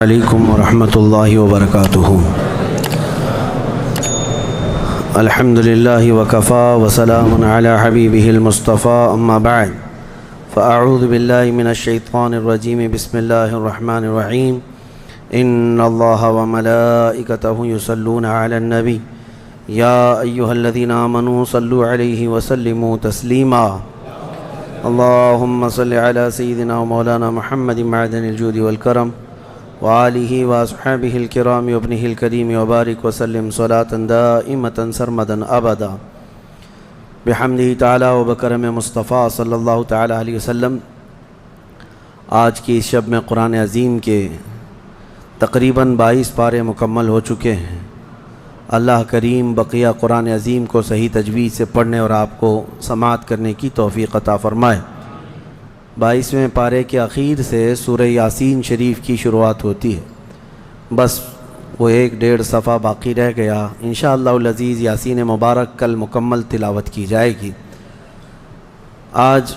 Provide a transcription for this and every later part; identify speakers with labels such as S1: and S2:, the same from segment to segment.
S1: علیکم ورحمۃ اللہ وبرکاتہ۔ الحمدللہ وکفا وسلام علی حبیبہ المصطفیٰ، اما بعد فاعوذ باللہ من الشیطان الرجیم، بسم اللہ الرحمن الرحیم۔ ان اللہ وملائکتہ یصلون علی النبی یا ایہا الذین آمنوا صلوا علیہ وسلموا تسلیما۔ اللہم صل علی سیدنا مولانا محمد معدن الجود والکرم وآلہ واصحابہ الکرام وابنہ الکریم وبارک وسلم صلاة دائمة سرمدا ابدا بحمدہ تعالی وبکرم مصطفیٰ صلی اللہ تعالی علیہ وسلم۔ آج کی اس شب میں قرآن عظیم کے تقریباً 22 پارے مکمل ہو چکے ہیں۔ اللہ کریم بقیہ قرآن عظیم کو صحیح تجوید سے پڑھنے اور آپ کو سماعت کرنے کی توفیق عطا فرمائے۔ 22ویں پارے کے اخیر سے سورہ یاسین شریف کی شروعات ہوتی ہے، بس وہ 1.5 صفحہ باقی رہ گیا۔ انشاءاللہ العزیز یاسین مبارک کل مکمل تلاوت کی جائے گی۔ آج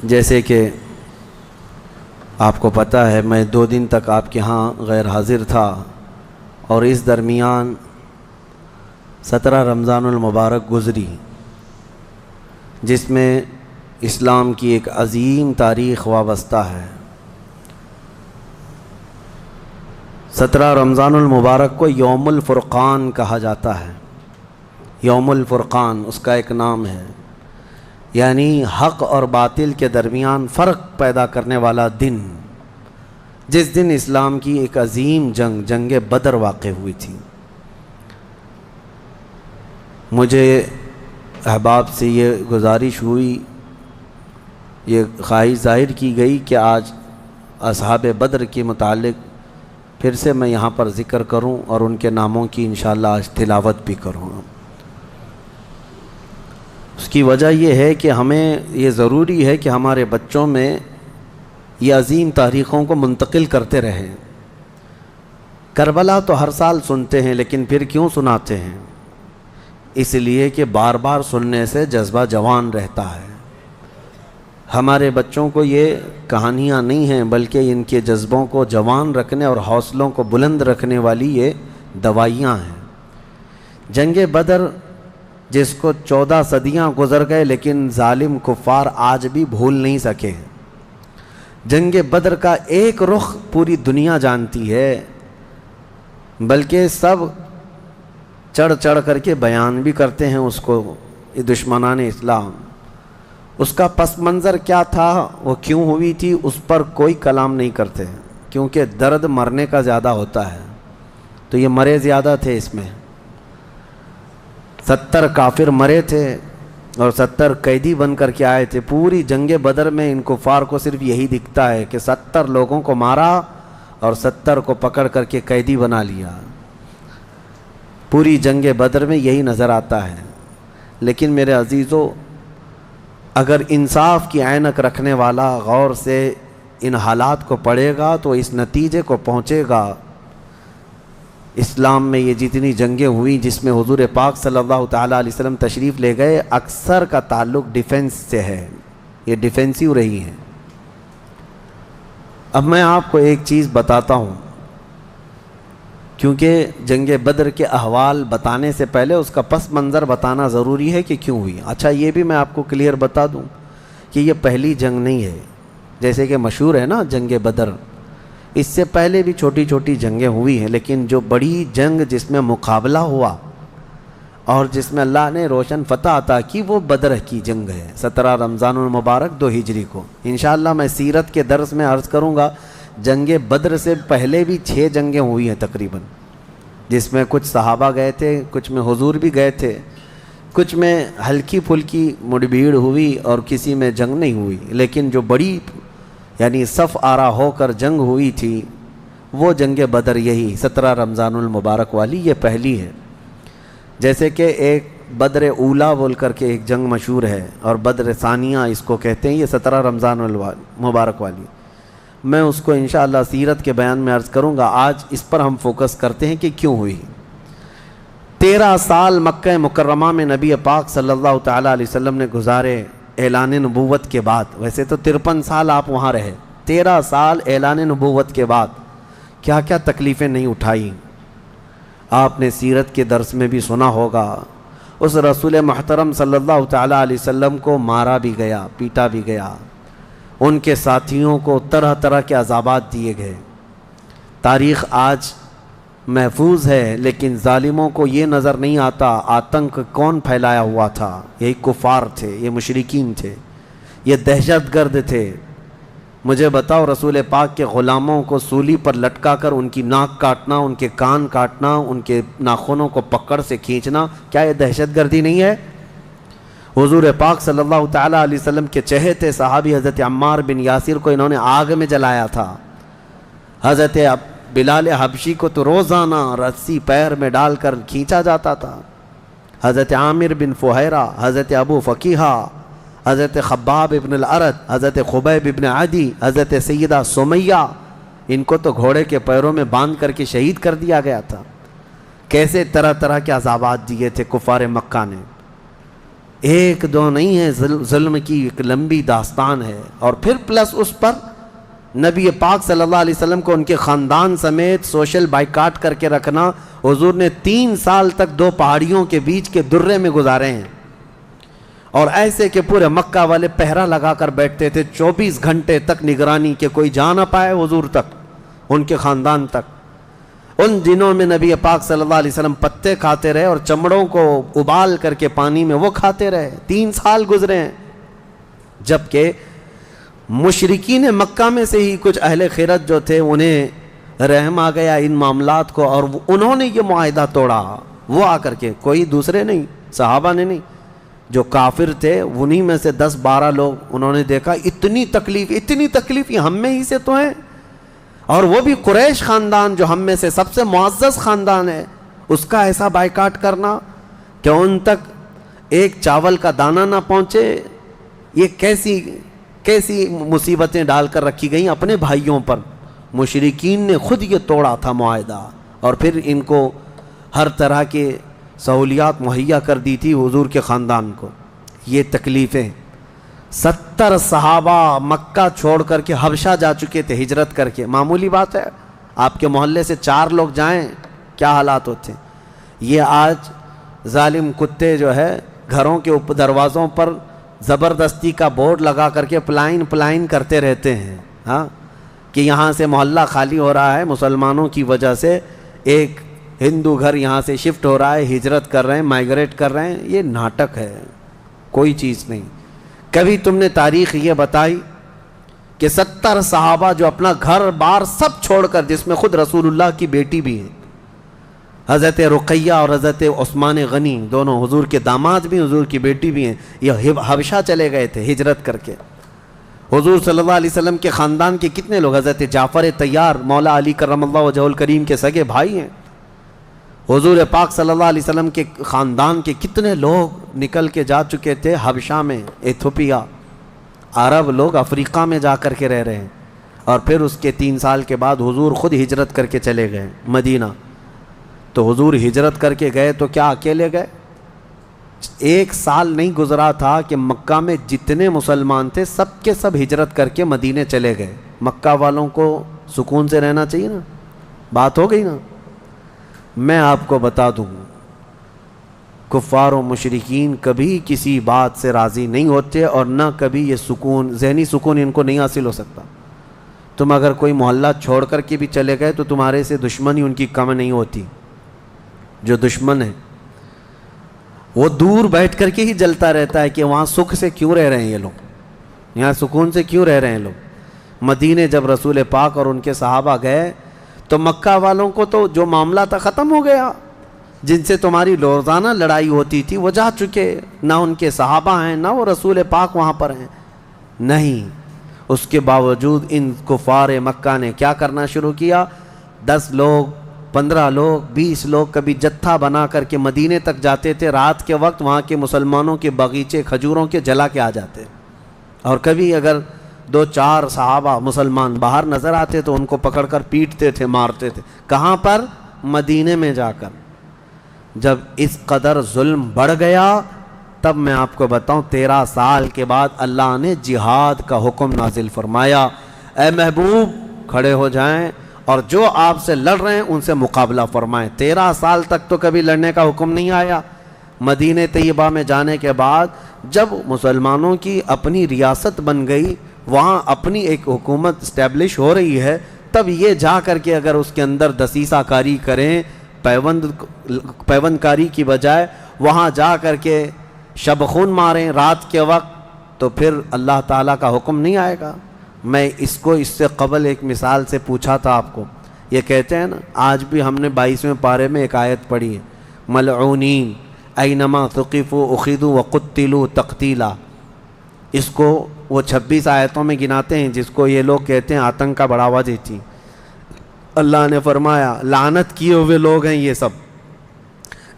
S1: جیسے کہ آپ کو پتہ ہے، میں 2 دن تک آپ کے ہاں غیر حاضر تھا، اور اس درمیان 17 رمضان المبارک گزری، جس میں اسلام کی ایک عظیم تاریخ وابستہ ہے۔ 17 رمضان المبارک کو یوم الفرقان کہا جاتا ہے۔ یوم الفرقان اس کا ایک نام ہے، یعنی حق اور باطل کے درمیان فرق پیدا کرنے والا دن، جس دن اسلام کی ایک عظیم جنگ بدر واقع ہوئی تھی۔ مجھے احباب سے یہ گزارش ہوئی، یہ خواہش ظاہر کی گئی کہ آج اصحاب بدر کے متعلق پھر سے میں یہاں پر ذکر کروں اور ان کے ناموں کی انشاءاللہ آج تلاوت بھی کروں۔ اس کی وجہ یہ ہے کہ ہمیں یہ ضروری ہے کہ ہمارے بچوں میں یہ عظیم تاریخوں کو منتقل کرتے رہیں۔ کربلا تو ہر سال سنتے ہیں، لیکن پھر کیوں سناتے ہیں؟ اس لیے کہ بار بار سننے سے جذبہ جوان رہتا ہے۔ ہمارے بچوں کو یہ کہانیاں نہیں ہیں، بلکہ ان کے جذبوں کو جوان رکھنے اور حوصلوں کو بلند رکھنے والی یہ دوائیاں ہیں۔ جنگ بدر، جس کو 14 صدیاں گزر گئے لیکن ظالم کفار آج بھی بھول نہیں سکے۔ جنگ بدر کا ایک رخ پوری دنیا جانتی ہے، بلکہ سب چڑھ چڑھ کر کے بیان بھی کرتے ہیں اس کو، یہ دشمنان اسلام۔ اس کا پس منظر کیا تھا، وہ کیوں ہوئی تھی، اس پر کوئی کلام نہیں کرتے، کیونکہ درد مرنے کا زیادہ ہوتا ہے، تو یہ مرے زیادہ تھے۔ اس میں 70 کافر مرے تھے اور 70 قیدی بن کر کے آئے تھے۔ پوری جنگ بدر میں ان کفار کو صرف یہی دکھتا ہے کہ 70 لوگوں کو مارا اور 70 کو پکڑ کر کے قیدی بنا لیا۔ پوری جنگ بدر میں یہی نظر آتا ہے۔ لیکن میرے عزیزو، اگر انصاف کی عینک رکھنے والا غور سے ان حالات کو پڑھے گا تو اس نتیجے کو پہنچے گا، اسلام میں یہ جتنی جنگیں ہوئیں جس میں حضور پاک صلی اللہ تعالیٰ علیہ وسلم تشریف لے گئے، اکثر کا تعلق ڈیفنس سے ہے، یہ ڈیفینسیو رہی ہیں۔ اب میں آپ کو ایک چیز بتاتا ہوں، کیونکہ جنگ بدر کے احوال بتانے سے پہلے اس کا پس منظر بتانا ضروری ہے کہ کیوں ہوئی۔ اچھا، یہ بھی میں آپ کو کلیئر بتا دوں کہ یہ پہلی جنگ نہیں ہے، جیسے کہ مشہور ہے نا جنگ بدر، اس سے پہلے بھی چھوٹی چھوٹی جنگیں ہوئی ہیں، لیکن جو بڑی جنگ جس میں مقابلہ ہوا اور جس میں اللہ نے روشن فتح عطا کی، وہ بدر کی جنگ ہے، 17 رمضان المبارک 2 ہجری کو۔ انشاءاللہ میں سیرت کے درس میں عرض کروں گا، جنگ بدر سے پہلے بھی 6 جنگیں ہوئی ہیں تقریباً، جس میں کچھ صحابہ گئے تھے، کچھ میں حضور بھی گئے تھے، کچھ میں ہلکی پھلکی مڑبھیڑ ہوئی اور کسی میں جنگ نہیں ہوئی، لیکن جو بڑی یعنی صف آرا ہو کر جنگ ہوئی تھی وہ جنگ بدر، یہی 17 رمضان المبارک والی، یہ پہلی ہے۔ جیسے کہ ایک بدر اولا بول کر کے ایک جنگ مشہور ہے، اور بدر ثانیہ اس کو کہتے ہیں، یہ 17 رمضان المبارک والی، میں اس کو انشاءاللہ سیرت کے بیان میں عرض کروں گا۔ آج اس پر ہم فوکس کرتے ہیں کہ کیوں ہوئی۔ 13 سال مکہ مکرمہ میں نبی پاک صلی اللہ تعالیٰ علیہ وسلم نے گزارے، اعلان نبوت کے بعد۔ ویسے تو 53 سال آپ وہاں رہے، 13 سال اعلان نبوت کے بعد کیا کیا تکلیفیں نہیں اٹھائیں. آپ نے سیرت کے درس میں بھی سنا ہوگا اس رسول محترم صلی اللہ تعالیٰ علیہ وسلم کو مارا بھی گیا، پیٹا بھی گیا، ان کے ساتھیوں کو طرح طرح کے عذابات دیے گئے. تاریخ آج محفوظ ہے لیکن ظالموں کو یہ نظر نہیں آتا آتنک کون پھیلایا ہوا تھا. یہی کفار تھے، یہ مشرکین تھے، یہ دہشت گرد تھے. مجھے بتاؤ رسول پاک کے غلاموں کو سولی پر لٹکا کر ان کی ناک کاٹنا، ان کے کان کاٹنا، ان کے ناخنوں کو پکڑ سے کھینچنا، کیا یہ دہشت گردی نہیں ہے؟ حضور پاک صلی اللہ تعالیٰ علیہ وسلم کے چہیتے صحابی حضرت عمار بن یاسر کو انہوں نے آگ میں جلایا تھا. حضرت بلال حبشی کو تو روزانہ رسی پیر میں ڈال کر کھینچا جاتا تھا. حضرت عامر بن فہیرہ، حضرت ابو فقیہہ، حضرت خباب ابن الارت، حضرت خبیب ابن عدی، حضرت سیدہ سمیہ، ان کو تو گھوڑے کے پیروں میں باندھ کر کے شہید کر دیا گیا تھا. کیسے طرح طرح کے عذابات دیے تھے کفار مکہ نے. ایک دو نہیں ہے، ظلم کی ایک لمبی داستان ہے. اور پھر پلس اس پر نبی پاک صلی اللہ علیہ وسلم کو ان کے خاندان سمیت سوشل بائیکاٹ کر کے رکھنا. حضور نے 3 سال تک 2 پہاڑیوں کے بیچ کے درے میں گزارے ہیں، اور ایسے کہ پورے مکہ والے پہرا لگا کر بیٹھتے تھے 24 گھنٹے تک نگرانی کہ کوئی جا نہ پائے حضور تک، ان کے خاندان تک. ان دنوں میں نبی پاک صلی اللہ علیہ وسلم پتے کھاتے رہے اور چمڑوں کو ابال کر کے پانی میں وہ کھاتے رہے. 3 سال گزرے ہیں. جبکہ مشرکین مکہ میں سے ہی کچھ اہل خیرت جو تھے انہیں رحم آ گیا ان معاملات کو، اور انہوں نے یہ معاہدہ توڑا. وہ آ کر کے، کوئی دوسرے نہیں، صحابہ نے نہیں، جو کافر تھے انہی میں سے 10-12 لوگ، انہوں نے دیکھا اتنی تکلیف یہ ہم میں ہی سے تو ہیں، اور وہ بھی قریش خاندان جو ہم میں سے سب سے معزز خاندان ہے، اس کا ایسا بائیکاٹ کرنا کہ ان تک ایک چاول کا دانہ نہ پہنچے. یہ کیسی مصیبتیں ڈال کر رکھی گئیں اپنے بھائیوں پر. مشرکین نے خود یہ توڑا تھا معاہدہ، اور پھر ان کو ہر طرح کے سہولیات مہیا کر دی تھی حضور کے خاندان کو. یہ تکلیفیں 70 صحابہ مکہ چھوڑ کر کے حبشہ جا چکے تھے ہجرت کر کے. معمولی بات ہے، آپ کے محلے سے 4 لوگ جائیں کیا حالات ہوتے ہیں. یہ آج ظالم کتے جو ہے گھروں کے دروازوں پر زبردستی کا بورڈ لگا کر کے پلائن کرتے رہتے ہیں، ہاں، کہ یہاں سے محلہ خالی ہو رہا ہے مسلمانوں کی وجہ سے، ایک ہندو گھر یہاں سے شفٹ ہو رہا ہے، ہجرت کر رہے ہیں، مائیگریٹ کر رہے ہیں. یہ ناٹک ہے، کوئی چیز نہیں. کبھی تم نے تاریخ یہ بتائی کہ 70 صحابہ جو اپنا گھر بار سب چھوڑ کر، جس میں خود رسول اللہ کی بیٹی بھی ہے، حضرت رقیہ اور حضرت عثمان غنی، دونوں حضور کے داماد بھی، حضور کی بیٹی بھی ہیں، یہ حبشہ چلے گئے تھے ہجرت کر کے. حضور صلی اللہ علیہ وسلم کے خاندان کے کتنے لوگ، حضرت جعفر طیار مولا علی کرم اللہ وجہہ الکریم کے سگے بھائی ہیں. حضور پاک صلی اللہ علیہ وسلم کے خاندان کے کتنے لوگ نکل کے جا چکے تھے حبشہ میں، ایتھوپیا. عرب لوگ افریقہ میں جا کر کے رہ رہے ہیں. اور پھر اس کے 3 سال کے بعد حضور خود ہجرت کر کے چلے گئے مدینہ. تو حضور ہجرت کر کے گئے تو کیا اکیلے گئے؟ 1 سال نہیں گزرا تھا کہ مکہ میں جتنے مسلمان تھے سب کے سب ہجرت کر کے مدینے چلے گئے. مکہ والوں کو سکون سے رہنا چاہیے نا، بات ہو گئی نا. میں آپ کو بتا دوں، کفار و مشرکین کبھی کسی بات سے راضی نہیں ہوتے، اور نہ کبھی یہ سکون، ذہنی سکون ان کو نہیں حاصل ہو سکتا. تم اگر کوئی محلہ چھوڑ کر کے بھی چلے گئے تو تمہارے سے دشمنی ان کی کم نہیں ہوتی. جو دشمن ہے وہ دور بیٹھ کر کے ہی جلتا رہتا ہے کہ وہاں سکھ سے کیوں رہ رہے ہیں یہ لوگ، یہاں سکون سے کیوں رہ رہے ہیں لوگ. مدینے جب رسول پاک اور ان کے صحابہ گئے تو مکہ والوں کو تو جو معاملہ تھا ختم ہو گیا. جن سے تمہاری روزانہ لڑائی ہوتی تھی وہ جا چکے، نہ ان کے صحابہ ہیں نہ وہ رسول پاک وہاں پر ہیں. نہیں، اس کے باوجود ان کفار مکہ نے کیا کرنا شروع کیا؟ 10 لوگ، 15 لوگ، 20 لوگ کبھی جتھا بنا کر کے مدینے تک جاتے تھے. رات کے وقت وہاں کے مسلمانوں کے باغیچے کھجوروں کے جلا کے آ جاتے، اور کبھی اگر 2-4 صحابہ مسلمان باہر نظر آتے تو ان کو پکڑ کر پیٹتے تھے، مارتے تھے. کہاں پر؟ مدینے میں جا کر. جب اس قدر ظلم بڑھ گیا تب میں آپ کو بتاؤں 13 سال کے بعد اللہ نے جہاد کا حکم نازل فرمایا. اے محبوب کھڑے ہو جائیں اور جو آپ سے لڑ رہے ہیں ان سے مقابلہ فرمائیں۔ 13 سال تک تو کبھی لڑنے کا حکم نہیں آیا۔ مدینہ طیبہ میں جانے کے بعد جب مسلمانوں کی اپنی ریاست بن گئی، وہاں اپنی ایک حکومت اسٹیبلش ہو رہی ہے، تب یہ جا کر کے اگر اس کے اندر دسیسہ کاری کریں، پیوند کاری کی بجائے وہاں جا کر کے شب خون ماریں رات کے وقت، تو پھر اللہ تعالیٰ کا حکم نہیں آئے گا۔ میں اس سے قبل ایک مثال سے پوچھا تھا آپ کو، یہ کہتے ہیں نا، آج بھی ہم نے 22ویں پارے میں ایک آیت پڑھی ہے، ملعونین اینما ثقفوا اخذوا وقتلوا تقتیلا۔ اس کو وہ 26 آیتوں میں گناتے ہیں جس کو یہ لوگ کہتے ہیں آتنک کا بڑھاوا دیتی۔ اللہ نے فرمایا لعنت کیے ہوئے لوگ ہیں یہ سب،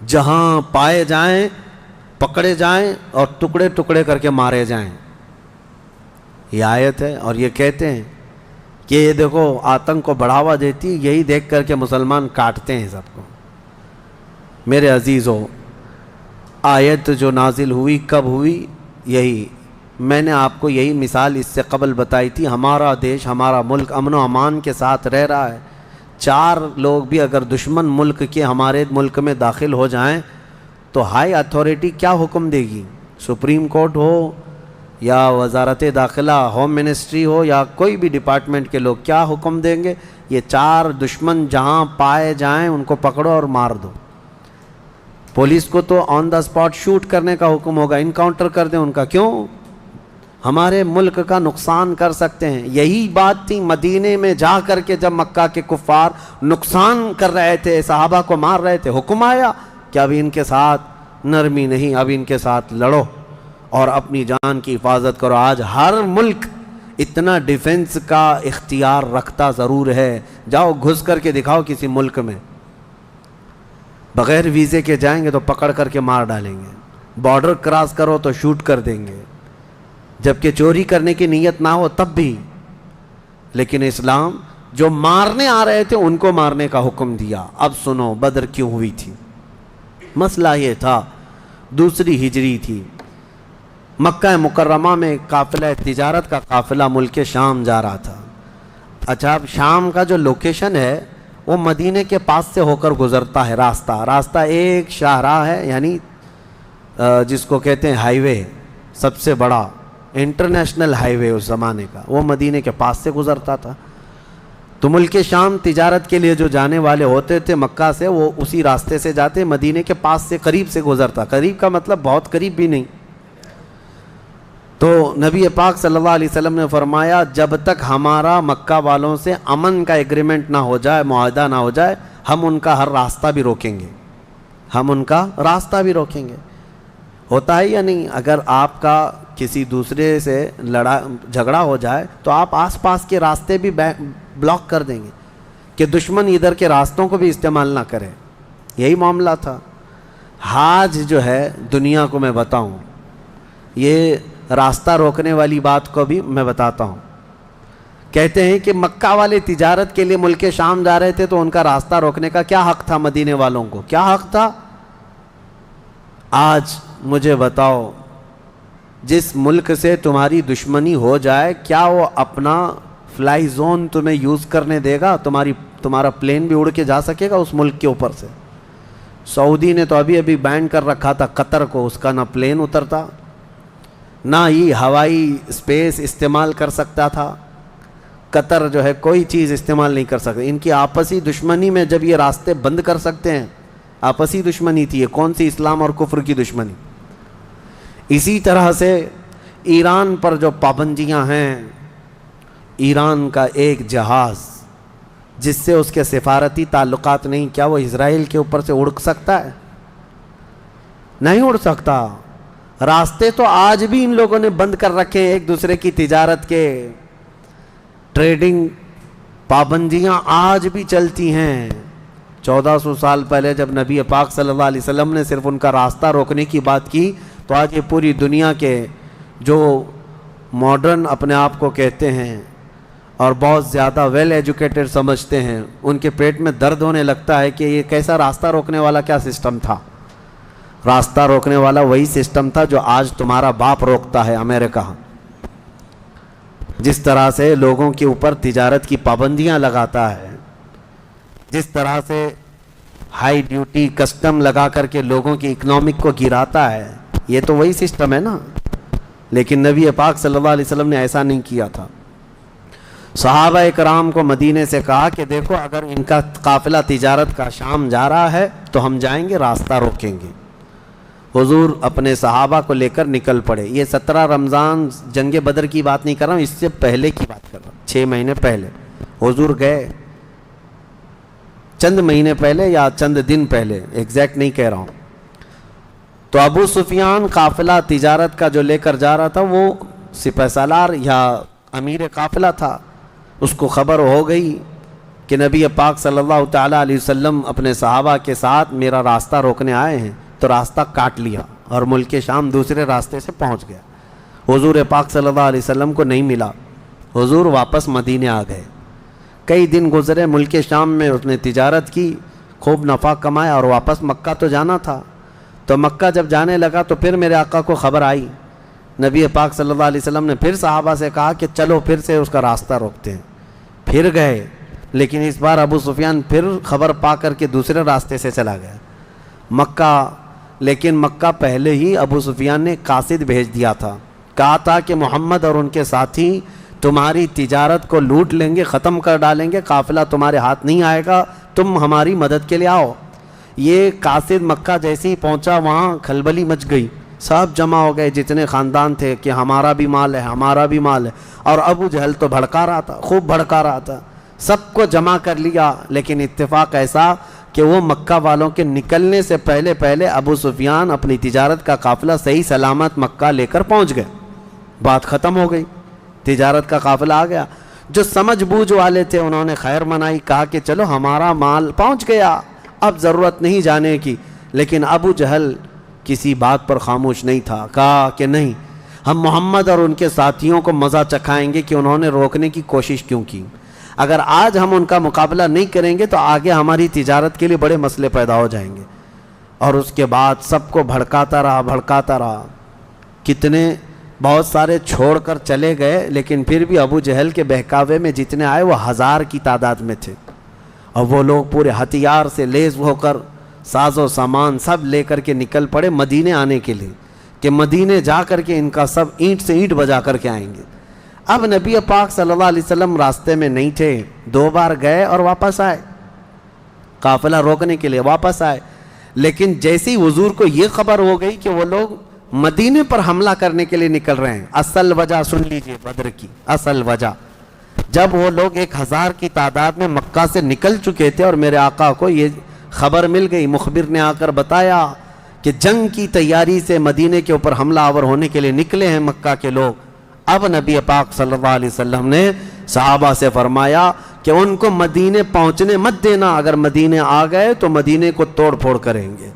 S1: جہاں پائے جائیں پکڑے جائیں اور ٹکڑے ٹکڑے کر کے مارے جائیں۔ یہ آیت ہے، اور یہ کہتے ہیں کہ یہ دیکھو آتنک کو بڑھاوا دیتی، یہی دیکھ کر کے مسلمان کاٹتے ہیں سب کو۔ میرے عزیزو، آیت جو نازل ہوئی کب ہوئی؟ یہی میں نے آپ کو یہی مثال اس سے قبل بتائی تھی۔ ہمارا دیش، ہمارا ملک امن و امان کے ساتھ رہ رہا ہے، 4 لوگ بھی اگر دشمن ملک کے ہمارے ملک میں داخل ہو جائیں تو ہائی اتھارٹی کیا حکم دے گی؟ سپریم کورٹ ہو یا وزارت داخلہ، ہوم منسٹری ہو یا کوئی بھی ڈپارٹمنٹ کے لوگ کیا حکم دیں گے؟ یہ 4 دشمن جہاں پائے جائیں ان کو پکڑو اور مار دو۔ پولیس کو تو آن دا اسپاٹ شوٹ کرنے کا حکم ہوگا، انکاؤنٹر کر دیں ان کا۔ کیوں؟ ہمارے ملک کا نقصان کر سکتے ہیں۔ یہی بات تھی مدینے میں جا کر کے جب مکہ کے کفار نقصان کر رہے تھے، صحابہ کو مار رہے تھے، حکم آیا کہ اب ان کے ساتھ نرمی نہیں، اب ان کے ساتھ لڑو اور اپنی جان کی حفاظت کرو۔ آج ہر ملک اتنا ڈیفنس کا اختیار رکھتا ضرور ہے، جاؤ گھس کر کے دکھاؤ کسی ملک میں، بغیر ویزے کے جائیں گے تو پکڑ کر کے مار ڈالیں گے، بارڈر کراس کرو تو شوٹ کر دیں گے، جبکہ چوری کرنے کی نیت نہ ہو تب بھی۔ لیکن اسلام جو مارنے آ رہے تھے ان کو مارنے کا حکم دیا۔ اب سنو بدر کیوں ہوئی تھی؟ مسئلہ یہ تھا، دوسری ہجری تھی، مکہ مکرمہ میں قافلہ تجارت کا قافلہ ملک شام جا رہا تھا۔ اچھا، اب شام کا جو لوکیشن ہے وہ مدینے کے پاس سے ہو کر گزرتا ہے، راستہ ایک شاہراہ ہے، یعنی جس کو کہتے ہیں ہائی وے، سب سے بڑا انٹرنیشنل ہائی وے اس زمانے کا، وہ مدینے کے پاس سے گزرتا تھا۔ تو ملک شام تجارت کے لیے جو جانے والے ہوتے تھے مکہ سے، وہ اسی راستے سے جاتے، مدینے کے پاس سے قریب سے گزرتا۔ قریب کا مطلب بہت قریب بھی نہیں۔ تو نبی پاک صلی اللہ علیہ وسلم نے فرمایا جب تک ہمارا مکہ والوں سے امن کا ایگریمنٹ نہ ہو جائے، معاہدہ نہ ہو جائے، ہم ان کا ہر راستہ بھی روکیں گے، ہم ان کا راستہ بھی روکیں گے۔ ہوتا ہے یا نہیں؟ اگر آپ کا کسی دوسرے سے جھگڑا ہو جائے تو آپ آس پاس کے راستے بھی بلاک کر دیں گے کہ دشمن ادھر کے راستوں کو بھی استعمال نہ کرے۔ یہی معاملہ تھا۔ حاج جو ہے، دنیا کو میں بتاؤں، یہ راستہ روکنے والی بات کو بھی میں بتاتا ہوں۔ کہتے ہیں کہ مکہ والے تجارت کے لیے ملک شام جا رہے تھے تو ان کا راستہ روکنے کا کیا حق تھا؟ مدینے والوں کو کیا حق تھا؟ آج مجھے بتاؤ، جس ملک سے تمہاری دشمنی ہو جائے کیا وہ اپنا فلائی زون تمہیں یوز کرنے دے گا؟ تمہارا پلین بھی اڑ کے جا سکے گا اس ملک کے اوپر سے؟ سعودی نے تو ابھی بین کر رکھا تھا قطر کو، اس کا نہ پلین اترتا نہ ہی ہوائی اسپیس استعمال کر سکتا تھا۔ قطر جو ہے کوئی چیز استعمال نہیں کر سکتا۔ ان کی آپسی دشمنی میں جب یہ راستے بند کر سکتے ہیں، آپسی دشمنی تھی، یہ کون سی اسلام اور کفر کی دشمنی؟ اسی طرح سے ایران پر جو پابندیاں ہیں، ایران کا ایک جہاز جس سے اس کے سفارتی تعلقات نہیں، کیا وہ اسرائیل کے اوپر سے اڑ سکتا ہے؟ نہیں اڑ سکتا۔ راستے تو آج بھی ان لوگوں نے بند کر رکھے ہیں، ایک دوسرے کی تجارت کے، ٹریڈنگ پابندیاں آج بھی چلتی ہیں۔ 1400 سال پہلے جب نبی پاک صلی اللہ علیہ وسلم نے صرف ان کا راستہ روکنے کی بات کی تو آج یہ پوری دنیا کے جو ماڈرن اپنے آپ کو کہتے ہیں اور بہت زیادہ ویل ایجوکیٹڈ سمجھتے ہیں، ان کے پیٹ میں درد ہونے لگتا ہے کہ یہ کیسا راستہ روکنے والا کیا سسٹم تھا۔ راستہ روکنے والا وہی سسٹم تھا جو آج تمہارا باپ روکتا ہے، امریکہ۔ جس طرح سے لوگوں کے اوپر تجارت کی پابندیاں لگاتا ہے، جس طرح سے ہائی ڈیوٹی کسٹم لگا کر کے لوگوں کی اکنامک کو گراتا ہے، یہ تو وہی سسٹم ہے نا۔ لیکن نبی پاک صلی اللہ علیہ وسلم نے ایسا نہیں کیا تھا۔ صحابہ کرام کو مدینے سے کہا کہ دیکھو اگر ان کا قافلہ تجارت کا شام جا رہا ہے تو ہم جائیں گے، راستہ روکیں گے۔ حضور اپنے صحابہ کو لے کر نکل پڑے۔ یہ 17 رمضان جنگ بدر کی بات نہیں کر رہا ہوں، اس سے پہلے کی بات کر رہا ہوں، 6 مہینے پہلے حضور گئے، چند مہینے پہلے یا چند دن پہلے، ایگزیکٹ نہیں کہہ رہا ہوں۔ تو ابو سفیان قافلہ تجارت کا جو لے کر جا رہا تھا وہ سپہ سالار یا امیر قافلہ تھا، اس کو خبر ہو گئی کہ نبی پاک صلی اللہ تعالیٰ علیہ وسلم اپنے صحابہ کے ساتھ میرا راستہ روکنے آئے ہیں، تو راستہ کاٹ لیا اور ملک شام دوسرے راستے سے پہنچ گیا۔ حضور پاک صلی اللہ علیہ وسلم کو نہیں ملا، حضور واپس مدینے آ گئے۔ کئی دن گزرے، ملک شام میں اس نے تجارت کی، خوب نفع کمایا اور واپس مکہ تو جانا تھا۔ تو مکہ جب جانے لگا تو پھر میرے آقا کو خبر آئی، نبی پاک صلی اللہ علیہ وسلم نے پھر صحابہ سے کہا کہ چلو پھر سے اس کا راستہ روکتے ہیں۔ پھر گئے، لیکن اس بار ابو سفیان پھر خبر پا کر کے دوسرے راستے سے چلا گیا مکہ۔ لیکن مکہ پہلے ہی ابو سفیان نے قاصد بھیج دیا تھا، کہا تھا کہ محمد اور ان کے ساتھی تمہاری تجارت کو لوٹ لیں گے، ختم کر ڈالیں گے، قافلہ تمہارے ہاتھ نہیں آئے گا، تم ہماری مدد کے لیے آؤ۔ یہ قاصد مکہ جیسے ہی پہنچا وہاں کھلبلی مچ گئی، سب جمع ہو گئے جتنے خاندان تھے کہ ہمارا بھی مال ہے، ہمارا بھی مال ہے۔ اور ابو جہل تو بھڑکا رہا تھا، خوب بھڑکا رہا تھا، سب کو جمع کر لیا۔ لیکن اتفاق ایسا کہ وہ مکہ والوں کے نکلنے سے پہلے ابو سفیان اپنی تجارت کا قافلہ صحیح سلامت مکہ لے کر پہنچ گئے، بات ختم ہو گئی، تجارت کا قافلہ آ گیا۔ جو سمجھ بوجھ والے تھے انہوں نے خیر منائی، کہا کہ چلو ہمارا مال پہنچ گیا، اب ضرورت نہیں جانے کی۔ لیکن ابو جہل کسی بات پر خاموش نہیں تھا، کہا کہ نہیں، ہم محمد اور ان کے ساتھیوں کو مزہ چکھائیں گے کہ انہوں نے روکنے کی کوشش کیوں کی۔ اگر آج ہم ان کا مقابلہ نہیں کریں گے تو آگے ہماری تجارت کے لیے بڑے مسئلے پیدا ہو جائیں گے۔ اور اس کے بعد سب کو بھڑکاتا رہا، کتنے بہت سارے چھوڑ کر چلے گئے، لیکن پھر بھی ابو جہل کے بہکاوے میں جتنے آئے وہ 1000 کی تعداد میں تھے، اور وہ لوگ پورے ہتھیار سے لیس ہو کر ساز و سامان سب لے کر کے نکل پڑے مدینے آنے کے لیے، کہ مدینے جا کر کے ان کا سب اینٹ سے اینٹ بجا کر کے آئیں گے۔ اب نبی پاک صلی اللہ علیہ وسلم راستے میں نہیں تھے، 2 بار گئے اور واپس آئے، قافلہ روکنے کے لیے واپس آئے۔ لیکن جیسی حضور کو یہ خبر ہو گئی کہ وہ لوگ مدینے پر حملہ کرنے کے لیے نکل رہے ہیں، اصل وجہ سن لیجئے بدر کی اصل وجہ، جب وہ لوگ 1000 کی تعداد میں مکہ سے نکل چکے تھے اور میرے آقا کو یہ خبر مل گئی، مخبر نے آ کر بتایا کہ جنگ کی تیاری سے مدینے کے اوپر حملہ آور ہونے کے لیے نکلے ہیں مکہ کے لوگ۔ اب نبی پاک صلی اللہ علیہ وسلم نے صحابہ سے فرمایا کہ ان کو مدینے پہنچنے مت دینا، اگر مدینے آ گئے تو مدینے کو توڑ پھوڑ کریں گے،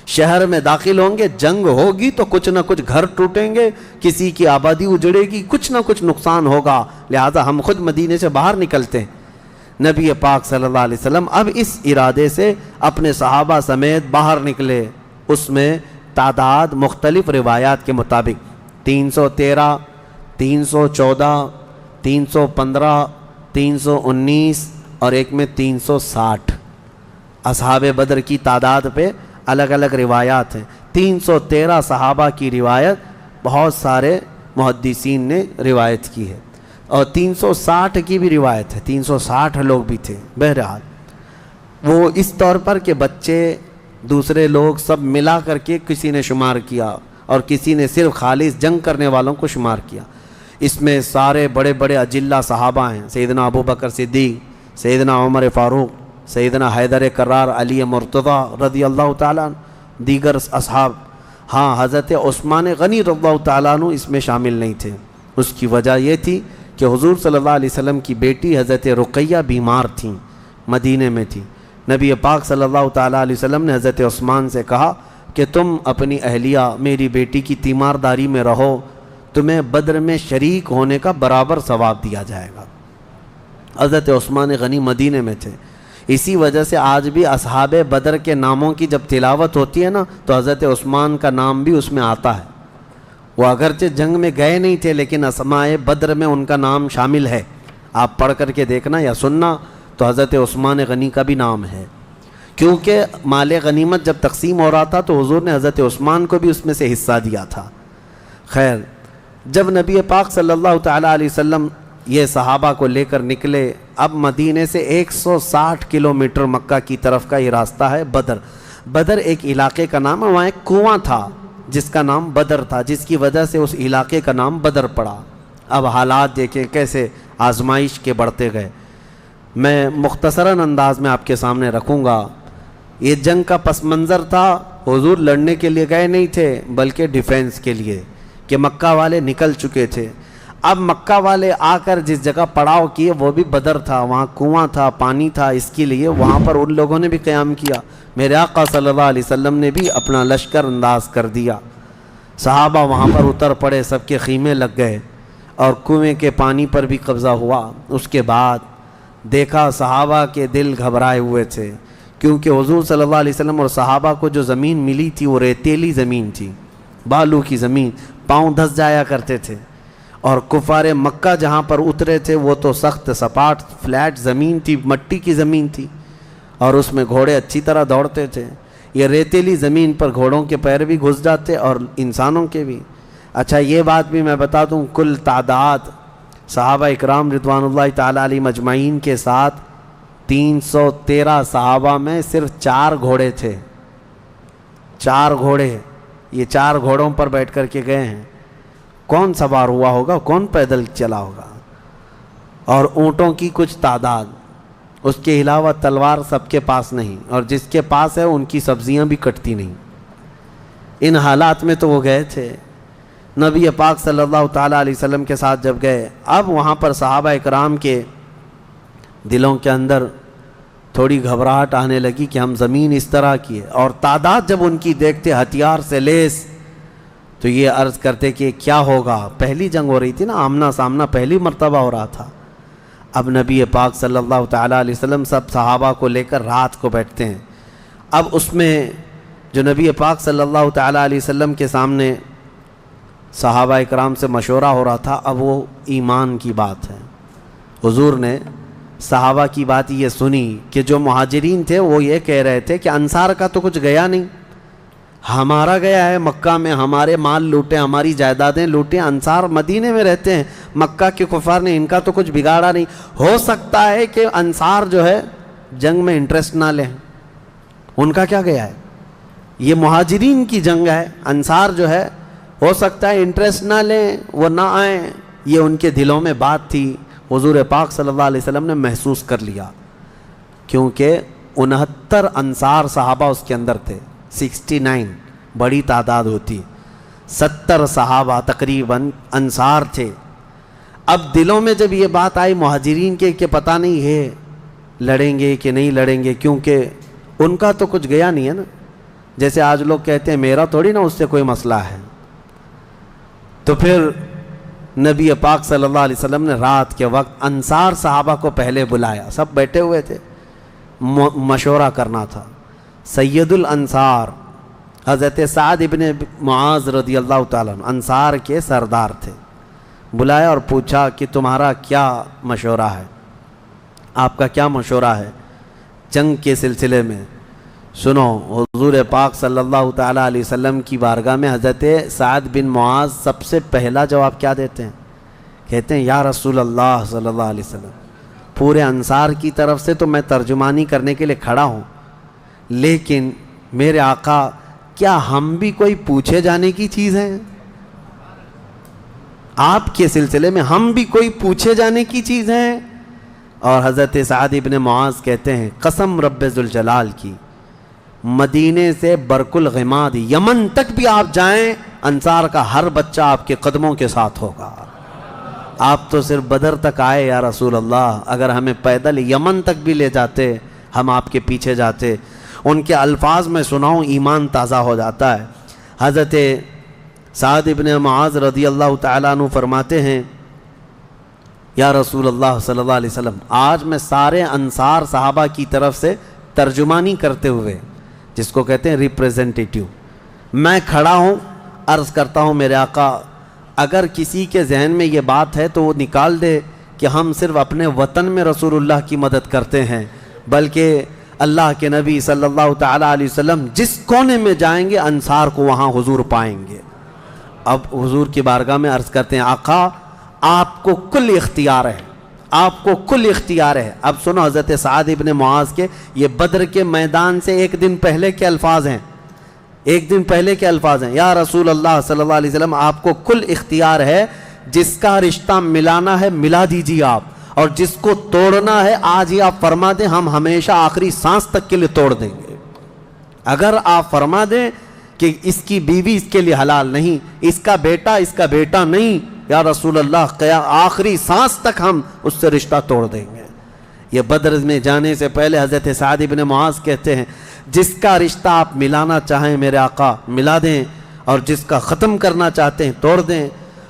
S1: شہر میں داخل ہوں گے، جنگ ہوگی تو کچھ نہ کچھ گھر ٹوٹیں گے، کسی کی آبادی اجڑے گی، کچھ نہ کچھ نقصان ہوگا، لہذا ہم خود مدینے سے باہر نکلتے ہیں۔ نبی پاک صلی اللہ علیہ وسلم اب اس ارادے سے اپنے صحابہ سمیت باہر نکلے۔ اس میں تعداد مختلف روایات کے مطابق 313، 314، 315، 319 اور ایک میں 360 اصحاب بدر کی تعداد پہ الگ الگ روایات ہیں۔ 313 صحابہ کی روایت بہت سارے محدثین نے روایت کی ہے، اور 360 کی بھی روایت ہے، 360 لوگ بھی تھے۔ بہرحال وہ اس طور پر کہ بچے دوسرے لوگ سب ملا کر کے کسی نے شمار کیا اور کسی نے صرف خالص جنگ کرنے والوں کو شمار کیا۔ اس میں سارے بڑے بڑے اجلہ صحابہ ہیں، سیدنا ابو بکر صدیق، سیدنا عمر فاروق، سیدنا حیدر کرار، علی مرتضیٰ رضی اللہ تعالیٰ عنہ، دیگر اصحاب۔ ہاں، حضرت عثمان غنی رضی اللہ تعالیٰ عنہ اس میں شامل نہیں تھے۔ اس کی وجہ یہ تھی کہ حضور صلی اللہ علیہ وسلم کی بیٹی حضرت رقیہ بیمار تھیں، مدینے میں تھی۔ نبی پاک صلی اللہ تعالیٰ علیہ وسلم نے حضرت عثمان سے کہا کہ تم اپنی اہلیہ میری بیٹی کی تیمارداری میں رہو، تمہیں بدر میں شریک ہونے کا برابر ثواب دیا جائے گا۔ حضرت عثمان غنی مدینے میں تھے، اسی وجہ سے آج بھی اصحاب بدر کے ناموں کی جب تلاوت ہوتی ہے نا تو حضرت عثمان کا نام بھی اس میں آتا ہے۔ وہ اگرچہ جنگ میں گئے نہیں تھے لیکن اسماء بدر میں ان کا نام شامل ہے. آپ پڑھ کر کے دیکھنا یا سننا تو حضرت عثمان غنی کا بھی نام ہے، کیونکہ مال غنیمت جب تقسیم ہو رہا تھا تو حضور نے حضرت عثمان کو بھی اس میں سے حصہ دیا تھا. خیر، جب نبی پاک صلی اللہ تعالیٰ علیہ وسلم یہ صحابہ کو لے کر نکلے، اب مدینے سے 160 کلومیٹر مکہ کی طرف کا یہ راستہ ہے. بدر ایک علاقے کا نام ہے، وہاں ایک کنواں تھا جس کا نام بدر تھا، جس کی وجہ سے اس علاقے کا نام بدر پڑا. اب حالات دیکھیں کیسے آزمائش کے بڑھتے گئے. میں مختصراً انداز میں آپ کے سامنے رکھوں گا. یہ جنگ کا پس منظر تھا. حضور لڑنے کے لیے گئے نہیں تھے بلکہ ڈیفینس کے لیے، کہ مکہ والے نکل چکے تھے. اب مکہ والے آ کر جس جگہ پڑاؤ کیے وہ بھی بدر تھا، وہاں کنواں تھا، پانی تھا، اس کے لیے وہاں پر ان لوگوں نے بھی قیام کیا. میرے آقا صلی اللہ علیہ وسلم نے بھی اپنا لشکر انداز کر دیا. صحابہ وہاں پر اتر پڑے، سب کے خیمے لگ گئے اور کنویں کے پانی پر بھی قبضہ ہوا. اس کے بعد دیکھا صحابہ کے دل گھبرائے ہوئے تھے، کیونکہ حضور صلی اللہ علیہ وسلم اور صحابہ کو جو زمین ملی تھی وہ ریتیلی زمین تھی، بالو کی زمین، پاؤں دھس جایا کرتے تھے. اور کفار مکہ جہاں پر اترے تھے وہ تو سخت سپاٹ فلیٹ زمین تھی، مٹی کی زمین تھی، اور اس میں گھوڑے اچھی طرح دوڑتے تھے. یہ ریتیلی زمین پر گھوڑوں کے پیر بھی گھس جاتے اور انسانوں کے بھی. اچھا، یہ بات بھی میں بتا دوں، کل تعداد صحابہ اکرام رضوان اللہ تعالیٰ علیہ مجمعین کے ساتھ 313 صحابہ میں صرف 4 گھوڑے تھے. 4 گھوڑے، یہ 4 گھوڑوں پر بیٹھ کر کے گئے ہیں. کون سوار ہوا ہوگا، کون پیدل چلا ہوگا؟ اور اونٹوں کی کچھ تعداد. اس کے علاوہ تلوار سب کے پاس نہیں، اور جس کے پاس ہے ان کی سبزیاں بھی کٹتی نہیں. ان حالات میں تو وہ گئے تھے. نبی پاک صلی اللہ تعالیٰ علیہ وسلم کے ساتھ جب گئے، اب وہاں پر صحابہ اکرام کے دلوں کے اندر تھوڑی گھبراہٹ آنے لگی کہ ہم زمین اس طرح کی ہے، اور تعداد جب ان کی دیکھتے ہتھیار سے لیس تو یہ عرض کرتے کہ کیا ہوگا. پہلی جنگ ہو رہی تھی نا، آمنا سامنا پہلی مرتبہ ہو رہا تھا. اب نبی پاک صلی اللہ تعالیٰ علیہ وسلم سب صحابہ کو لے کر رات کو بیٹھتے ہیں. اب اس میں جو نبی پاک صلی اللہ تعالیٰ علیہ وسلم کے سامنے صحابہ اکرام سے مشورہ ہو رہا تھا، اب وہ ایمان کی بات ہے. حضور نے صحابہ کی بات یہ سنی کہ جو مہاجرین تھے وہ یہ کہہ رہے تھے کہ انصار کا تو کچھ گیا نہیں، ہمارا گیا ہے. مکہ میں ہمارے مال لوٹے، ہماری جائیدادیں لوٹیں، انصار مدینے میں رہتے ہیں، مکہ کے کفار نے ان کا تو کچھ بگاڑا نہیں. ہو سکتا ہے کہ انصار جو ہے جنگ میں انٹرسٹ نہ لیں، ان کا کیا گیا ہے، یہ مہاجرین کی جنگ ہے. انصار جو ہے ہو سکتا ہے انٹرسٹ نہ لیں، وہ نہ آئیں. یہ ان کے دلوں میں بات تھی. حضور پاک صلی اللہ علیہ وسلم نے محسوس کر لیا، کیونکہ 69 انصار صحابہ اس کے اندر تھے. 69 بڑی تعداد ہوتی، 70 صحابہ تقریباً انصار تھے. اب دلوں میں جب یہ بات آئی مہاجرین کے کہ پتہ نہیں ہے لڑیں گے کہ نہیں لڑیں گے، کیونکہ ان کا تو کچھ گیا نہیں ہے نا. جیسے آج لوگ کہتے ہیں میرا تھوڑی نا اس سے کوئی مسئلہ ہے. تو پھر نبی پاک صلی اللہ علیہ وسلم نے رات کے وقت انصار صحابہ کو پہلے بلایا. سب بیٹھے ہوئے تھے، مشورہ کرنا تھا. سید الانصار حضرت سعد ابن معاذ رضی اللہ تعالیٰ عنہ انصار کے سردار تھے. بلایا اور پوچھا کہ تمہارا کیا مشورہ ہے، آپ کا کیا مشورہ ہے جنگ کے سلسلے میں. سنو، حضور پاک صلی اللہ تعالیٰ علیہ وسلم کی بارگاہ میں حضرت سعد بن معاذ سب سے پہلا جواب کیا دیتے ہیں؟ کہتے ہیں یا رسول اللہ صلی اللہ علیہ وسلم، پورے انصار کی طرف سے تو میں ترجمانی کرنے کے لیے کھڑا ہوں، لیکن میرے آقا کیا ہم بھی کوئی پوچھے جانے کی چیز ہیں؟ آپ کے سلسلے میں ہم بھی کوئی پوچھے جانے کی چیز ہیں؟ اور حضرت سعد ابن معاذ کہتے ہیں قسم رب ذوالجلال کی، مدینے سے برق الغماد یمن تک بھی آپ جائیں، انصار کا ہر بچہ آپ کے قدموں کے ساتھ ہوگا. آپ تو صرف بدر تک آئے یا رسول اللہ، اگر ہمیں پیدل یمن تک بھی لے جاتے ہم آپ کے پیچھے جاتے. ان کے الفاظ میں سناؤں، ایمان تازہ ہو جاتا ہے. حضرت سعد ابن معاذ رضی اللہ تعالیٰ عنہ فرماتے ہیں یا رسول اللہ صلی اللہ علیہ وسلم، آج میں سارے انصار صحابہ کی طرف سے ترجمانی کرتے ہوئے، جس کو کہتے ہیں ریپریزنٹیٹیو، میں کھڑا ہوں عرض کرتا ہوں میرے آقا اگر کسی کے ذہن میں یہ بات ہے تو وہ نکال دے کہ ہم صرف اپنے وطن میں رسول اللہ کی مدد کرتے ہیں، بلکہ اللہ کے نبی صلی اللہ تعالیٰ علیہ وسلم جس کونے میں جائیں گے انصار کو وہاں حضور پائیں گے۔ اب حضور کی بارگاہ میں عرض کرتے ہیں آقا آپ کو کل اختیار ہے، آپ کو کل اختیار ہے۔ اب سنو حضرت سعد ابن معاذ کے یہ بدر کے میدان سے ایک دن پہلے کے الفاظ ہیں، ایک دن پہلے کے الفاظ ہیں، یا رسول اللہ صلی اللہ علیہ وسلم آپ کو کل اختیار ہے، جس کا رشتہ ملانا ہے ملا دیجیے آپ، اور جس کو توڑنا ہے آج ہی آپ فرما دیں، ہم ہمیشہ آخری سانس تک کے لیے توڑ دیں گے۔ اگر آپ فرما دیں کہ اس کی بیوی اس کے لیے حلال نہیں، اس کا بیٹا نہیں، یا رسول اللہ آخری سانس تک ہم اس سے رشتہ توڑ دیں گے۔ یہ بدر میں جانے سے پہلے حضرت سعد ابن معاذ کہتے ہیں جس کا رشتہ آپ ملانا چاہیں میرے آقا ملا دیں، اور جس کا ختم کرنا چاہتے ہیں توڑ دیں،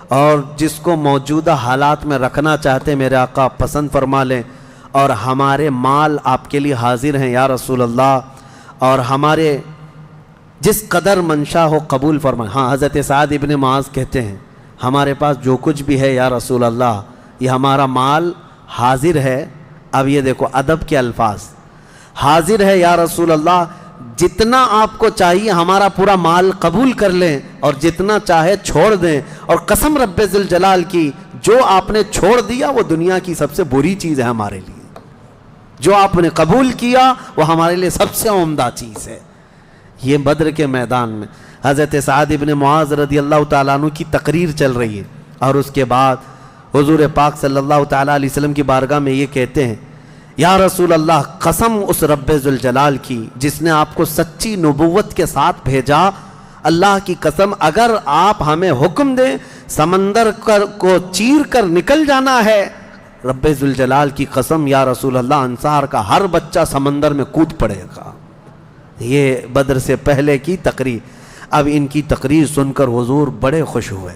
S1: اور جس کو موجودہ حالات میں رکھنا چاہتے ہیں میرے آقا پسند فرما لیں، اور ہمارے مال آپ کے لیے حاضر ہیں یا رسول اللہ، اور ہمارے جس قدر منشا ہو قبول فرمائیں۔ ہاں حضرت سعد ابن معاذ کہتے ہیں ہمارے پاس جو کچھ بھی ہے یا رسول اللہ یہ ہمارا مال حاضر ہے۔ اب یہ دیکھو ادب کے الفاظ، حاضر ہے یا رسول اللہ، جتنا آپ کو چاہیے ہمارا پورا مال قبول کر لیں اور جتنا چاہے چھوڑ دیں، اور قسم رب ذوالجلال کی جو آپ نے چھوڑ دیا وہ دنیا کی سب سے بری چیز ہے ہمارے لیے، جو آپ نے قبول کیا وہ ہمارے لیے سب سے عمدہ چیز ہے۔ یہ بدر کے میدان میں حضرت سعد ابن معاذ رضی اللہ تعالیٰ عنہ کی تقریر چل رہی ہے، اور اس کے بعد حضور پاک صلی اللہ تعالیٰ علیہ وسلم کی بارگاہ میں یہ کہتے ہیں یا رسول اللہ قسم اس رب ذوالجلال کی جس نے آپ کو سچی نبوت کے ساتھ بھیجا، اللہ کی قسم اگر آپ ہمیں حکم دیں سمندر کو چیر کر نکل جانا ہے، رب ذوالجلال کی قسم یا رسول اللہ انصار کا ہر بچہ سمندر میں کود پڑے گا۔ یہ بدر سے پہلے کی تقریر۔ اب ان کی تقریر سن کر حضور بڑے خوش ہوئے،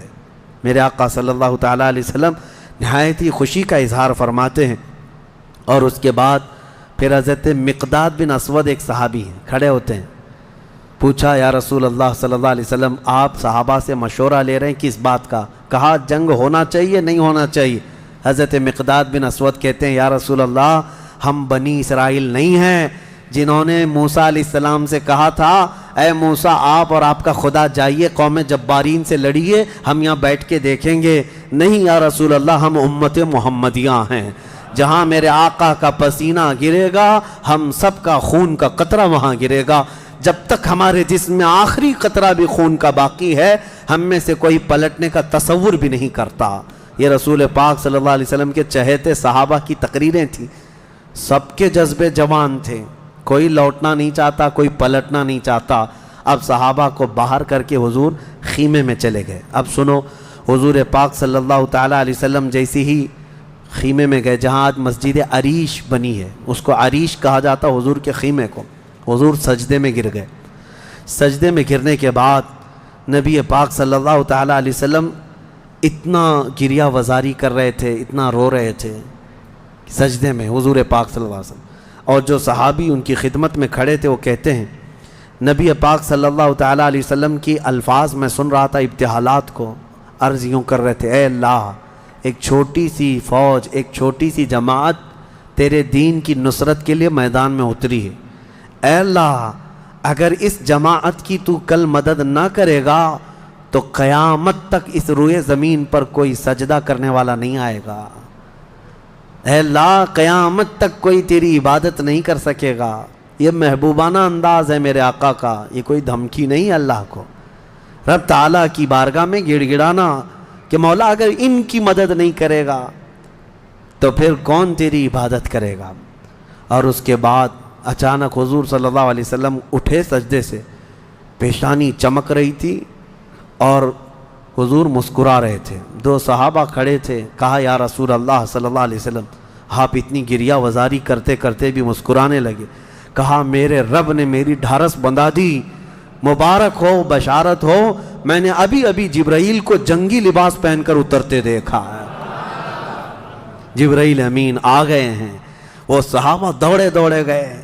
S1: میرے آقا صلی اللہ تعالیٰ علیہ وسلم نہایت ہی خوشی کا اظہار فرماتے ہیں، اور اس کے بعد پھر حضرت مقداد بن اسود ایک صحابی ہیں کھڑے ہوتے ہیں، پوچھا یا رسول اللہ صلی اللہ علیہ وسلم آپ صحابہ سے مشورہ لے رہے ہیں کس بات کا؟ کہا جنگ ہونا چاہیے نہیں ہونا چاہیے؟ حضرت مقداد بن اسود کہتے ہیں یا رسول اللہ ہم بنی اسرائیل نہیں ہیں جنہوں نے موسیٰ علیہ السلام سے کہا تھا اے موسیٰ آپ اور آپ کا خدا جائیے قوم جبارین سے لڑیے، ہم یہاں بیٹھ کے دیکھیں گے۔ نہیں یا رسول اللہ ہم امت محمدیہ ہیں، جہاں میرے آقا کا پسینہ گرے گا ہم سب کا خون کا قطرہ وہاں گرے گا، جب تک ہمارے جسم میں آخری قطرہ بھی خون کا باقی ہے ہم میں سے کوئی پلٹنے کا تصور بھی نہیں کرتا۔ یہ رسول پاک صلی اللہ علیہ وسلم کے چہیتے صحابہ کی تقریریں تھیں، سب کے جذبے جوان تھے، کوئی لوٹنا نہیں چاہتا کوئی پلٹنا نہیں چاہتا۔ اب صحابہ کو باہر کر کے حضور خیمے میں چلے گئے۔ اب سنو حضور پاک صلی اللہ تعالیٰ علیہ وسلم جیسی ہی خیمے میں گئے جہاں آج مسجد عریش بنی ہے، اس کو عریش کہا جاتا حضور کے خیمے کو۔ حضور سجدے میں گر گئے، سجدے میں گرنے کے بعد نبی پاک صلی اللہ تعالیٰ علیہ وسلم اتنا گریہ وزاری کر رہے تھے، اتنا رو رہے تھے سجدے میں حضور پاک صلی اللہ علیہ وسلم، اور جو صحابی ان کی خدمت میں کھڑے تھے وہ کہتے ہیں نبی پاک صلی اللہ تعالیٰ علیہ وسلم کی الفاظ میں سن رہا تھا ابتحالات کو، عرض یوں کر رہے تھے اے اللہ ایک چھوٹی سی فوج ایک چھوٹی سی جماعت تیرے دین کی نصرت کے لیے میدان میں اتری ہے، اے اللہ اگر اس جماعت کی تو کل مدد نہ کرے گا تو قیامت تک اس روئے زمین پر کوئی سجدہ کرنے والا نہیں آئے گا، اے اللہ قیامت تک کوئی تیری عبادت نہیں کر سکے گا۔ یہ محبوبانہ انداز ہے میرے آقا کا، یہ کوئی دھمکی نہیں اللہ کو، رب تعالیٰ کی بارگاہ میں گڑ گڑانا کہ مولا اگر ان کی مدد نہیں کرے گا تو پھر کون تیری عبادت کرے گا۔ اور اس کے بعد اچانک حضور صلی اللہ علیہ وسلم اٹھے سجدے سے، پیشانی چمک رہی تھی اور حضور مسکرا رہے تھے۔ دو صحابہ کھڑے تھے، کہا یا رسول اللہ صلی اللہ علیہ وسلم آپ اتنی گریہ وزاری کرتے کرتے بھی مسکرانے لگے۔ کہا میرے رب نے میری ڈھارس بندھا دی، مبارک ہو بشارت ہو، میں نے ابھی ابھی جبرائیل کو جنگی لباس پہن کر اترتے دیکھا ہے، جبرائیل امین آ گئے ہیں۔ وہ صحابہ دوڑے دوڑے گئے،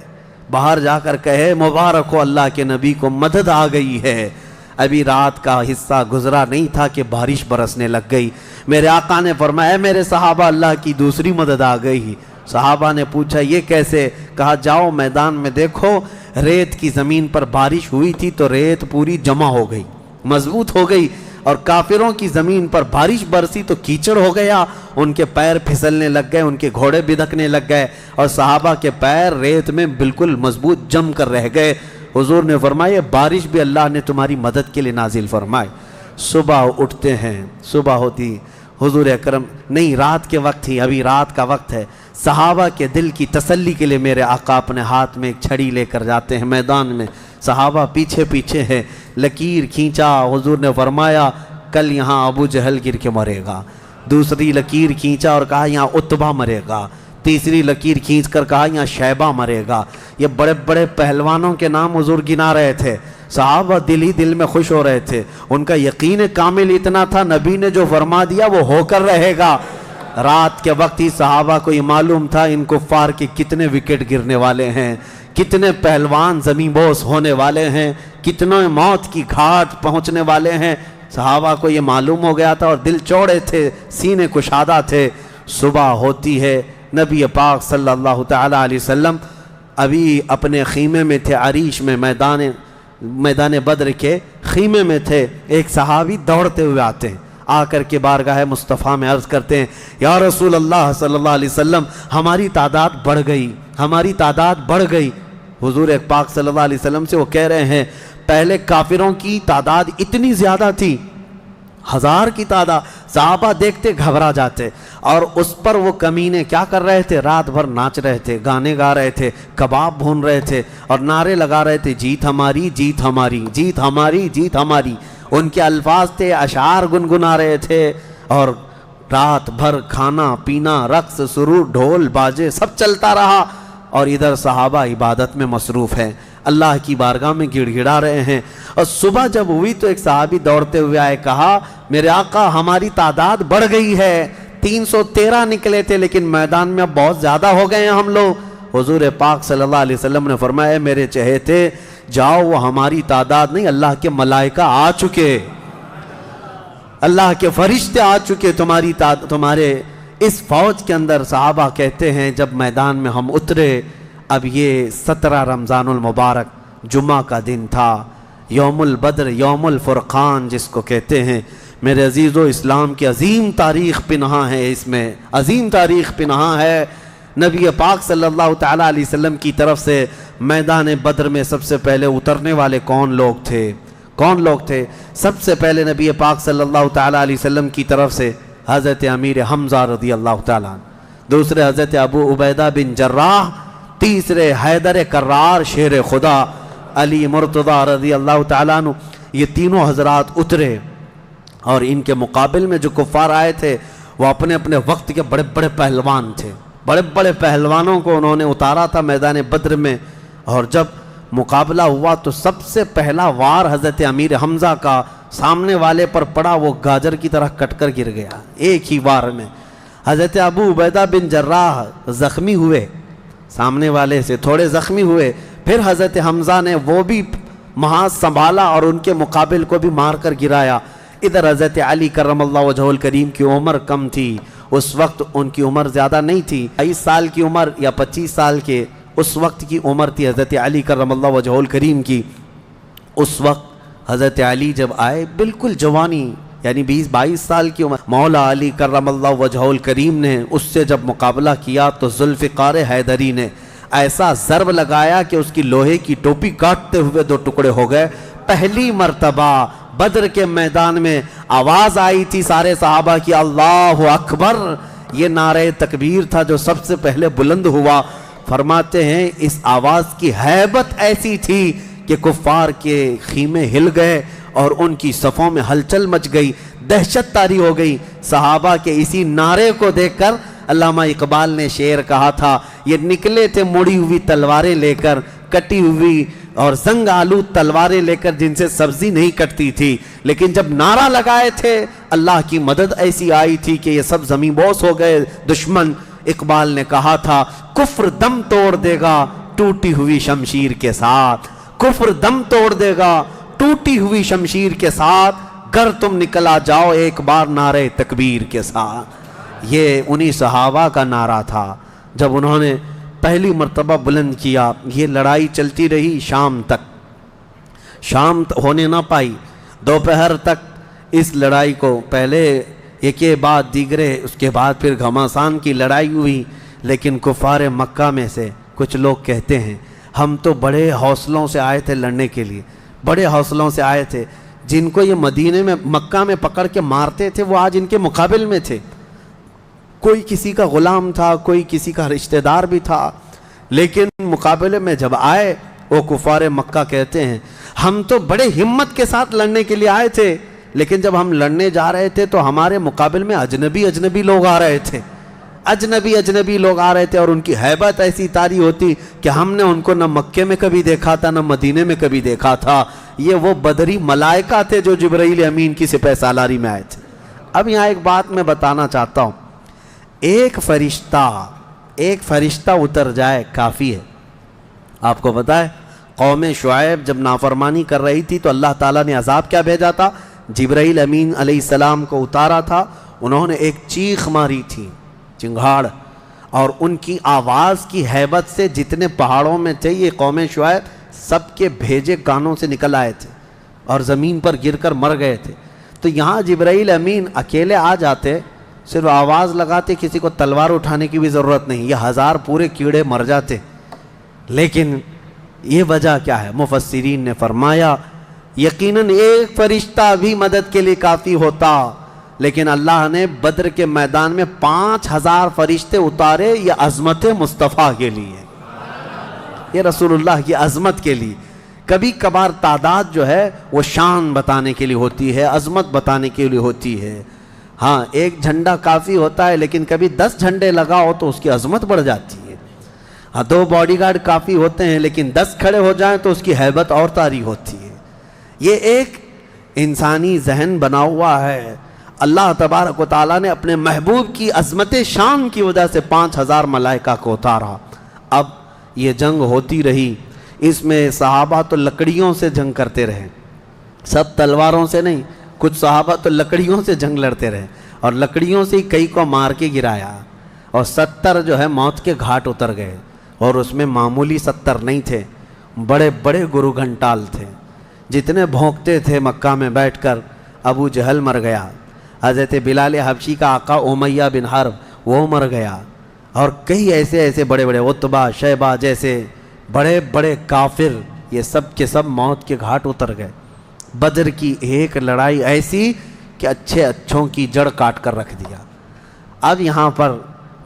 S1: باہر جا کر کہے مبارک ہو اللہ کے نبی کو مدد آ گئی ہے، ابھی رات کا حصہ گزرا نہیں تھا کہ بارش برسنے لگ گئی۔ میرے آقا نے فرمایا میرے صحابہ اللہ کی دوسری مدد آ گئی۔ صحابہ نے پوچھا یہ کیسے؟ کہا جاؤ میدان میں دیکھو، ریت کی زمین پر بارش ہوئی تھی تو ریت پوری جمع ہو گئی، مضبوط ہو گئی، اور کافروں کی زمین پر بارش برسی تو کیچڑ ہو گیا، ان کے پیر پھسلنے لگ گئے، ان کے گھوڑے بدکنے لگ گئے، اور صحابہ کے پیر ریت میں بالکل مضبوط جم کر رہ گئے۔ حضور نے فرمایا بارش بھی اللہ نے تمہاری مدد کے لیے نازل فرمائے۔ صبح اٹھتے ہیں، صبح ہوتی، حضور اکرم نہیں رات کے وقت ہی، ابھی رات کا وقت ہے، صحابہ کے دل کی تسلی کے لیے میرے آقا اپنے ہاتھ میں ایک چھڑی لے کر جاتے ہیں میدان میں، صحابہ پیچھے پیچھے ہیں، لکیر کھینچا، حضور نے فرمایا کل یہاں ابو جہل گر کے مرے گا، دوسری لکیر کھینچا اور کہا یہاں عتبہ مرے گا، تیسری لکیر کھینچ کر کہا یہاں شیبہ مرے گا۔ یہ بڑے بڑے پہلوانوں کے نام حضور گنا رہے تھے، صحابہ دل ہی دل میں خوش ہو رہے تھے، ان کا یقین کامل اتنا تھا نبی نے جو فرما دیا وہ ہو کر رہے گا۔ رات کے وقت ہی صحابہ کو یہ معلوم تھا ان کفار کے کتنے وکٹ گرنے والے ہیں، کتنے پہلوان زمین بوس ہونے والے ہیں، کتنے موت کی گھاٹ پہنچنے والے ہیں، صحابہ کو یہ معلوم ہو گیا تھا، اور دل چوڑے تھے، سینے کشادہ تھے۔ صبح ہوتی ہے، نبی پاک صلی اللہ تعالی علیہ وسلم ابھی اپنے خیمے میں تھے، عریش میں، میدان بدر کے خیمے میں تھے، ایک صحابی دوڑتے ہوئے آتے ہیں، آ کر کے بارگاہ مصطفیٰ میں عرض کرتے ہیں یا رسول اللہ صلی اللہ علیہ وسلم ہماری تعداد بڑھ گئی، ہماری تعداد بڑھ گئی۔ حضور پاک صلی اللہ علیہ وسلم سے وہ کہہ رہے ہیں پہلے کافروں کی تعداد اتنی زیادہ تھی، 1000 کی تعداد، صحابہ دیکھتے گھبرا جاتے، اور اس پر وہ کمینے کیا کر رہے تھے؟ رات بھر ناچ رہے تھے، گانے گا رہے تھے، کباب بھون رہے تھے، اور نعرے لگا رہے تھے جیت ہماری، جیت ہماری، جیت ہماری، جیت ہماری۔ ان کے الفاظ تھے، اشعار گنگنا رہے تھے، اور رات بھر کھانا پینا، رقص سرور، ڈھول باجے سب چلتا رہا، اور ادھر صحابہ عبادت میں مصروف ہیں، اللہ کی بارگاہ میں گڑ گڑا رہے ہیں۔ اور صبح جب ہوئی تو ایک صحابی دوڑتے ہوئے آئے، کہا میرے آقا ہماری تعداد بڑھ گئی ہے، 313 نکلے تھے لیکن میدان میں اب بہت زیادہ ہو گئے ہیں ہم لوگ۔ حضور پاک صلی اللہ علیہ وسلم نے فرمایا میرے چہیتے جاؤ، وہ ہماری تعداد نہیں، اللہ کے ملائکہ آ چکے، اللہ کے فرشتے آ چکے تمہارے اس فوج کے اندر۔ صحابہ کہتے ہیں جب میدان میں ہم اترے، اب یہ 17 رمضان المبارک جمعہ کا دن تھا، یوم البدر، یوم الفرقان جس کو کہتے ہیں۔ میرے عزیزو، اسلام کی عظیم تاریخ پنہاں ہے، اس میں عظیم تاریخ پنہاں ہے۔ نبی پاک صلی اللہ تعالیٰ علیہ وسلم کی طرف سے میدان بدر میں سب سے پہلے اترنے والے کون لوگ تھے؟ کون لوگ تھے؟ سب سے پہلے نبی پاک صلی اللہ تعالیٰ علیہ وسلم کی طرف سے حضرت امیر حمزہ رضی اللہ تعالیٰ عنہ، دوسرے حضرت ابو عبیدہ بن جراح، تیسرے حیدر کرار شیر خدا، علی مرتضیٰ رضی اللہ تعالیٰ عنہ۔ یہ تینوں حضرات اترے، اور ان کے مقابل میں جو کفار آئے تھے وہ اپنے اپنے وقت کے بڑے بڑے پہلوان تھے، بڑے بڑے پہلوانوں کو انہوں نے اتارا تھا میدان بدر میں۔ اور جب مقابلہ ہوا تو سب سے پہلا وار حضرت امیر حمزہ کا سامنے والے پر پڑا، وہ گاجر کی طرح کٹ کر گر گیا ایک ہی وار میں۔ حضرت ابو عبیدہ بن جراح زخمی ہوئے، سامنے والے سے تھوڑے زخمی ہوئے، پھر حضرت حمزہ نے وہ بھی محاذ سنبھالا اور ان کے مقابل کو بھی مار کر گرایا۔ ادھر حضرت علی کرم اللہ وجہہ الکریم کی عمر کم تھی، اس وقت ان کی عمر زیادہ نہیں تھی، 22 سال کی عمر یا 25 سال کے اس وقت کی عمر تھی حضرت علی کرم اللہ وجہہ الکریم کی۔ اس وقت حضرت علی جب آئے بالکل جوانی، یعنی 20-22 سال کی عمر، مولا علی کرم اللہ وجہہ الکریم نے اس سے جب مقابلہ کیا تو ذوالفقار حیدری نے ایسا ضرب لگایا کہ اس کی لوہے کی ٹوپی کاٹتے ہوئے 2 ٹکڑے ہو گئے۔ پہلی مرتبہ بدر کے میدان میں آواز آئی تھی سارے صحابہ کی اللہ اکبر، یہ نعرہ تکبیر تھا جو سب سے پہلے بلند ہوا۔ فرماتے ہیں اس آواز کی ہیبت ایسی تھی کہ کفار کے خیمے ہل گئے اور ان کی صفوں میں ہلچل مچ گئی، دہشت طاری ہو گئی۔ صحابہ کے اسی نعرے کو دیکھ کر علامہ اقبال نے شعر کہا تھا، یہ نکلے تھے مڑی ہوئی تلواریں لے کر، کٹی ہوئی اور زنگ آلود تلواریں لے کر جن سے سبزی نہیں کٹتی تھی، لیکن جب نعرہ لگائے تھے اللہ کی مدد ایسی آئی تھی کہ یہ سب زمین بوس ہو گئے دشمن۔ اقبال نے کہا تھا کفر دم توڑ دے گا ٹوٹی ہوئی شمشیر کے ساتھ، کفر دم توڑ دے گا ٹوٹی ہوئی شمشیر کے ساتھ گر تم نکلا جاؤ ایک بار نعرے تکبیر کے ساتھ۔ یہ انہی صحابہ کا نعرہ تھا جب انہوں نے پہلی مرتبہ بلند کیا۔ یہ لڑائی چلتی رہی شام تک، شام ہونے نہ پائی، دوپہر تک اس لڑائی کو پہلے ایک کے بعد دیگرے، اس کے بعد پھر گھماسان کی لڑائی ہوئی۔ لیکن کفار مکہ میں سے کچھ لوگ کہتے ہیں ہم تو بڑے حوصلوں سے آئے تھے لڑنے کے لیے، بڑے حوصلوں سے آئے تھے، جن کو یہ مدینے میں مکہ میں پکڑ کے مارتے تھے وہ آج ان کے مقابل میں تھے، کوئی کسی کا غلام تھا، کوئی کسی کا رشتہ دار بھی تھا، لیکن مقابلے میں جب آئے وہ کفار مکہ کہتے ہیں ہم تو بڑے ہمت کے ساتھ لڑنے کے لیے آئے تھے، لیکن جب ہم لڑنے جا رہے تھے تو ہمارے مقابل میں اجنبی لوگ آ رہے تھے، اجنبی لوگ آ رہے تھے، اور ان کی ہیبت ایسی طاری ہوتی کہ ہم نے ان کو نہ مکے میں کبھی دیکھا تھا نہ مدینے میں کبھی دیکھا تھا۔ یہ وہ بدری ملائکہ تھے جو جبرائیل امین کی سپہ سالاری میں آئے تھے۔ اب یہاں ایک بات میں بتانا چاہتا ہوں، ایک فرشتہ اتر جائے کافی ہے۔ آپ کو پتہ ہے قوم شعیب جب نافرمانی کر رہی تھی تو اللہ تعالیٰ نے عذاب کیا بھیجا تھا؟ جبرائیل امین علیہ السلام کو اتارا تھا، انہوں نے ایک چیخ ماری تھی، چنگھاڑ، اور ان کی آواز کی ہیبت سے جتنے پہاڑوں میں تھے یہ قوم شعیب سب کے بھیجے کانوں سے نکل آئے تھے اور زمین پر گر کر مر گئے تھے۔ تو یہاں جبرائیل امین اکیلے آ جاتے، صرف آواز لگاتے، کسی کو تلوار اٹھانے کی بھی ضرورت نہیں، یہ 1000 پورے کیڑے مر جاتے۔ لیکن یہ وجہ کیا ہے؟ مفسرین نے فرمایا یقیناً ایک فرشتہ بھی مدد کے لیے کافی ہوتا، لیکن اللہ نے بدر کے میدان میں 5000 فرشتے اتارے، یہ عظمت مصطفیٰ کے لیے، یہ رسول اللہ کی عظمت کے لیے۔ کبھی کبھار تعداد جو ہے وہ شان بتانے کے لیے ہوتی ہے، عظمت بتانے کے لیے ہوتی ہے۔ ہاں ایک جھنڈا کافی ہوتا ہے، لیکن کبھی 10 جھنڈے لگاؤ تو اس کی عظمت بڑھ جاتی ہے۔ ہاں 2 باڈی گارڈ کافی ہوتے ہیں، لیکن 10 کھڑے ہو جائیں تو اس کی ہیبت اور طاری ہوتی ہے۔ یہ ایک انسانی ذہن بنا ہوا ہے۔ اللہ تبارک و تعالیٰ نے اپنے محبوب کی عظمت شان کی وجہ سے 5000 ملائکہ کو اتارا۔ اب یہ جنگ ہوتی رہی، اس میں صحابہ تو لکڑیوں سے جنگ کرتے رہے، سب تلواروں سے نہیں، کچھ صحابہ تو لکڑیوں سے جنگ لڑتے رہے، اور لکڑیوں سے کئی کو مار کے گرایا، اور 70 جو ہے موت کے گھاٹ اتر گئے، اور اس میں معمولی 70 نہیں تھے، بڑے بڑے گرو گھنٹال تھے، جتنے بھونکتے تھے مکہ میں بیٹھ کر۔ ابو جہل مر گیا، حضرت بلال حبشی کا آقا امیہ بن حرب وہ مر گیا، اور کئی ایسے بڑے بڑے عتبہ شیبہ جیسے بڑے بڑے کافر، یہ سب کے سب موت کے گھاٹ اتر گئے۔ بدر کی ایک لڑائی ایسی کہ اچھوں کی جڑ کاٹ کر رکھ دیا۔ اب یہاں پر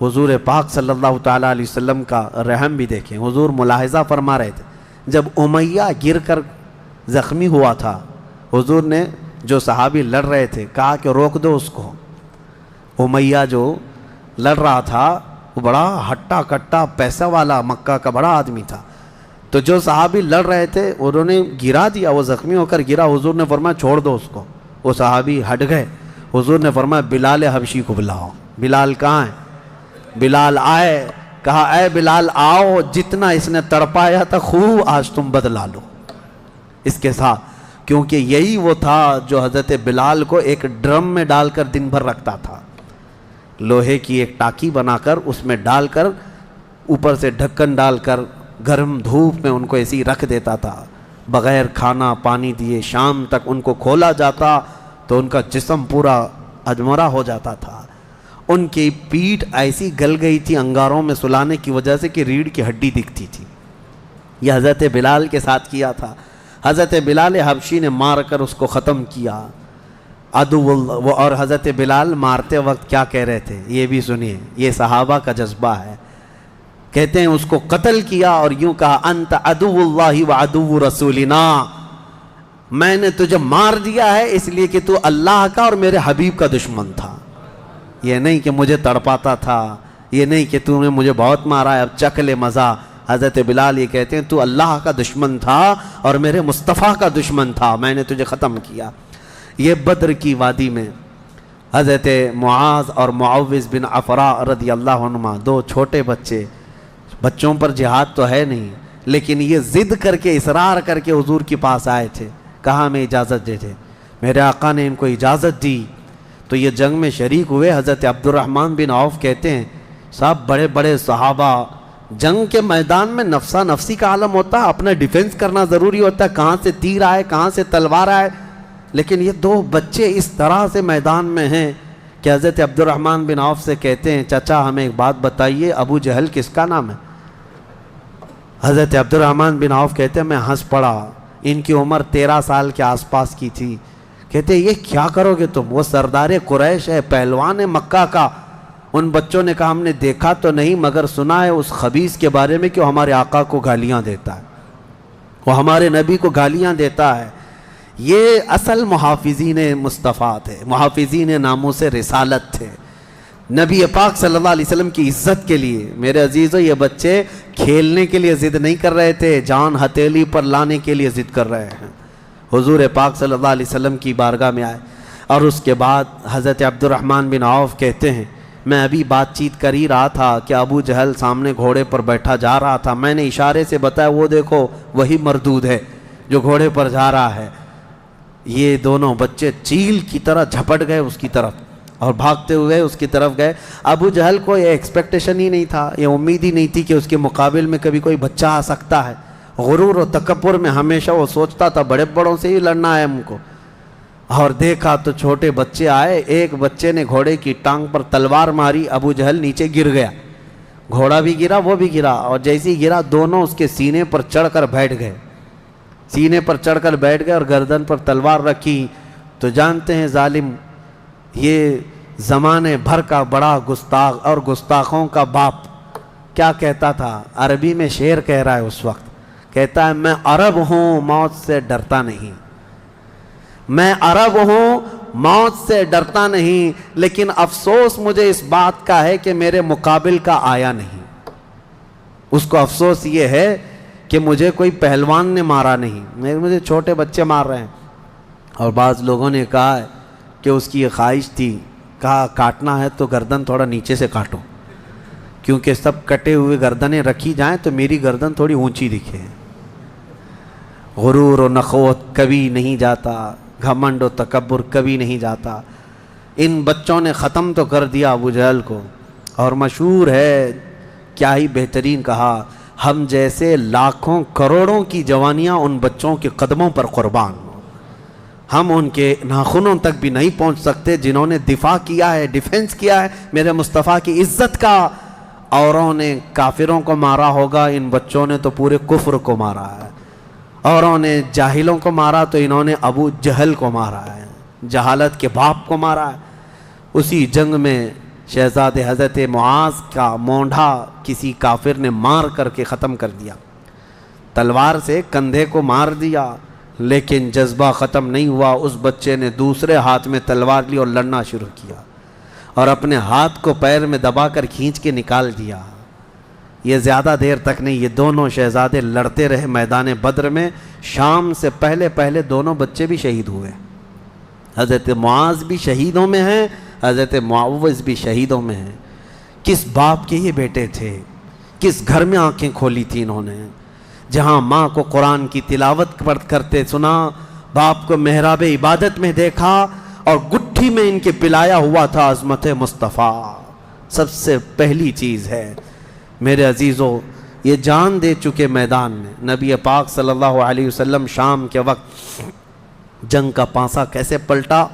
S1: حضور پاک صلی اللہ تعالیٰ علیہ وسلم کا رحم بھی دیکھیں، حضور ملاحظہ فرما رہے تھے، جب امیہ گر کر زخمی ہوا تھا، حضور نے جو صحابی لڑ رہے تھے کہا کہ روک دو اس کو۔ امیہ جو لڑ رہا تھا وہ بڑا ہٹا کٹا پیسہ والا مکہ کا بڑا آدمی تھا، تو جو صحابی لڑ رہے تھے انہوں نے گرا دیا، وہ زخمی ہو کر گرا، حضور نے فرمایا چھوڑ دو اس کو، وہ صحابی ہٹ گئے۔ حضور نے فرمایا بلال حبشی کو بلاؤ۔ بلال کہاں ہے؟ بلال آئے، کہا اے بلال آؤ، جتنا اس نے تڑپایا تھا خوب آج تم بدلا لو اس کے ساتھ، کیونکہ یہی وہ تھا جو حضرت بلال کو ایک ڈرم میں ڈال کر دن بھر رکھتا تھا، لوہے کی ایک ٹاکی بنا کر اس میں ڈال کر اوپر سے ڈھکن ڈال کر گرم دھوپ میں ان کو ایسی رکھ دیتا تھا، بغیر کھانا پانی دیے شام تک ان کو کھولا جاتا تو ان کا جسم پورا اجمرا ہو جاتا تھا، ان کی پیٹھ ایسی گل گئی تھی انگاروں میں سلانے کی وجہ سے کہ ریڑھ کی ہڈی دکھتی تھی۔ یہ حضرت بلال کے ساتھ کیا تھا، حضرت بلال حبشی نے مار کر اس کو ختم کیا۔ اور حضرت بلال مارتے وقت کیا کہہ رہے تھے یہ بھی سنیے، یہ صحابہ کا جذبہ ہے۔ کہتے ہیں اس کو قتل کیا اور یوں کہا انت عدو اللہ و عدو رسولنا، میں نے تجھے مار دیا ہے اس لیے کہ تو اللہ کا اور میرے حبیب کا دشمن تھا، یہ نہیں کہ مجھے تڑپاتا تھا، یہ نہیں کہ تو نے مجھے بہت مارا ہے اب چکھ لے مزہ۔ حضرت بلال یہ کہتے ہیں تو اللہ کا دشمن تھا اور میرے مصطفیٰ کا دشمن تھا، میں نے تجھے ختم کیا۔ یہ بدر کی وادی میں حضرت معاذ اور معوذ بن عفراء رضی اللہ عنہما، 2 چھوٹے بچوں پر جہاد تو ہے نہیں، لیکن یہ ضد کر کے اصرار کر کے حضور کے پاس آئے تھے، کہا ہمیں اجازت دے دے۔ میرے آقا نے ان کو اجازت دی تو یہ جنگ میں شریک ہوئے۔ حضرت عبد الرحمن بن عوف کہتے ہیں صاحب بڑے بڑے صحابہ، جنگ کے میدان میں نفسا نفسی کا عالم ہوتا ہے، اپنا ڈیفنس کرنا ضروری ہوتا ہے، کہاں سے تیر آئے کہاں سے تلوار آئے، لیکن یہ دو بچے اس طرح سے میدان میں ہیں کہ حضرت عبد الرحمن بن عوف سے کہتے ہیں چچا ہمیں ایک بات بتائیے، ابو جہل کس کا نام ہے؟ حضرت عبد الرحمن بن عوف کہتے ہیں میں ہنس پڑا، ان کی عمر 13 سال کے آس پاس کی تھی۔ کہتے ہیں یہ کیا کرو گے تم؟ وہ سردار قریش ہے، پہلوان ہے مکہ کا۔ ان بچوں نے کہا ہم نے دیکھا تو نہیں مگر سنا ہے اس خبیث کے بارے میں کہ وہ ہمارے آقا کو گالیاں دیتا ہے، وہ ہمارے نبی کو گالیاں دیتا ہے۔ یہ اصل محافظین مصطفیٰ تھے، محافظین ناموس رسالت تھے، نبی پاک صلی اللہ علیہ وسلم کی عزت کے لیے۔ میرے عزیزو یہ بچے کھیلنے کے لیے ضد نہیں کر رہے تھے، جان ہتھیلی پر لانے کے لیے ضد کر رہے ہیں۔ حضور پاک صلی اللہ علیہ وسلم کی بارگاہ میں آئے اور اس کے بعد حضرت عبد الرحمن بن عوف کہتے ہیں میں ابھی بات چیت کر ہی رہا تھا کہ ابو جہل سامنے گھوڑے پر بیٹھا جا رہا تھا، میں نے اشارے سے بتایا وہ دیکھو وہی مردود ہے جو گھوڑے پر جا رہا ہے۔ یہ دونوں بچے چیل کی طرح جھپٹ گئے اس کی طرف اور بھاگتے ہوئے اس کی طرف گئے۔ ابو جہل کو یہ ایکسپیکٹیشن ہی نہیں تھا، یہ امید ہی نہیں تھی کہ اس کے مقابل میں کبھی کوئی بچہ آ سکتا ہے۔ غرور و تکبر میں ہمیشہ وہ سوچتا تھا بڑے بڑوں سے ہی لڑنا ہے ہم کو، اور دیکھا تو چھوٹے بچے آئے، ایک بچے نے گھوڑے کی ٹانگ پر تلوار ماری، ابو جہل نیچے گر گیا، گھوڑا بھی گرا وہ بھی گرا، اور جیسے گرا دونوں اس کے سینے پر چڑھ کر بیٹھ گئے، سینے پر چڑھ کر بیٹھ گئے اور گردن پر تلوار رکھی۔ تو جانتے ہیں ظالم یہ زمانے بھر کا بڑا گستاخ اور گستاخوں کا باپ کیا کہتا تھا، عربی میں شعر کہہ رہا ہے اس وقت، کہتا ہے میں عرب ہوں موت سے ڈرتا نہیں، میں عرب ہوں موت سے ڈرتا نہیں، لیکن افسوس مجھے اس بات کا ہے کہ میرے مقابل کا آیا نہیں۔ اس کو افسوس یہ ہے کہ مجھے کوئی پہلوان نے مارا نہیں، مجھے چھوٹے بچے مار رہے ہیں۔ اور بعض لوگوں نے کہا ہے کہ اس کی یہ خواہش تھی، کہا کاٹنا ہے تو گردن تھوڑا نیچے سے کاٹو، کیونکہ سب کٹے ہوئے گردنیں رکھی جائیں تو میری گردن تھوڑی اونچی دکھے۔ غرور و نخوت کبھی نہیں جاتا، گھمنڈ و تکبر کبھی نہیں جاتا۔ ان بچوں نے ختم تو کر دیا ابو جہل کو، اور مشہور ہے کیا ہی بہترین کہا، ہم جیسے لاکھوں کروڑوں کی جوانیاں ان بچوں کے قدموں پر قربان، ہم ان کے ناخنوں تک بھی نہیں پہنچ سکتے جنہوں نے دفاع کیا ہے، ڈیفنس کیا ہے میرے مصطفیٰ کی عزت کا۔ اوروں نے کافروں کو مارا ہوگا، ان بچوں نے تو پورے کفر کو مارا ہے۔ اوروں نے جاہلوں کو مارا تو انہوں نے ابو جہل کو مارا ہے، جہالت کے باپ کو مارا ہے۔ اسی جنگ میں شہزادے حضرت معاذ کا مونڈھا کسی کافر نے مار کر کے ختم کر دیا، تلوار سے کندھے کو مار دیا، لیکن جذبہ ختم نہیں ہوا۔ اس بچے نے دوسرے ہاتھ میں تلوار لی اور لڑنا شروع کیا، اور اپنے ہاتھ کو پیر میں دبا کر کھینچ کے نکال دیا۔ یہ زیادہ دیر تک نہیں، یہ دونوں شہزادے لڑتے رہے میدان بدر میں۔ شام سے پہلے پہلے دونوں بچے بھی شہید ہوئے، حضرت معاذ بھی شہیدوں میں ہیں، حضرت معوذ بھی شہیدوں میں ہیں۔ کس باپ کے یہ بیٹے تھے، کس گھر میں آنکھیں کھولی تھی انہوں نے، جہاں ماں کو قرآن کی تلاوت کرتے سنا، باپ کو محراب عبادت میں دیکھا، اور گٹھی میں ان کے پلایا ہوا تھا عظمت مصطفیٰ۔ سب سے پہلی چیز ہے میرے عزیزو، یہ جان دے چکے میدان میں نبی پاک صلی اللہ علیہ وسلم۔ شام کے وقت جنگ کا پانسا کیسے پلٹا،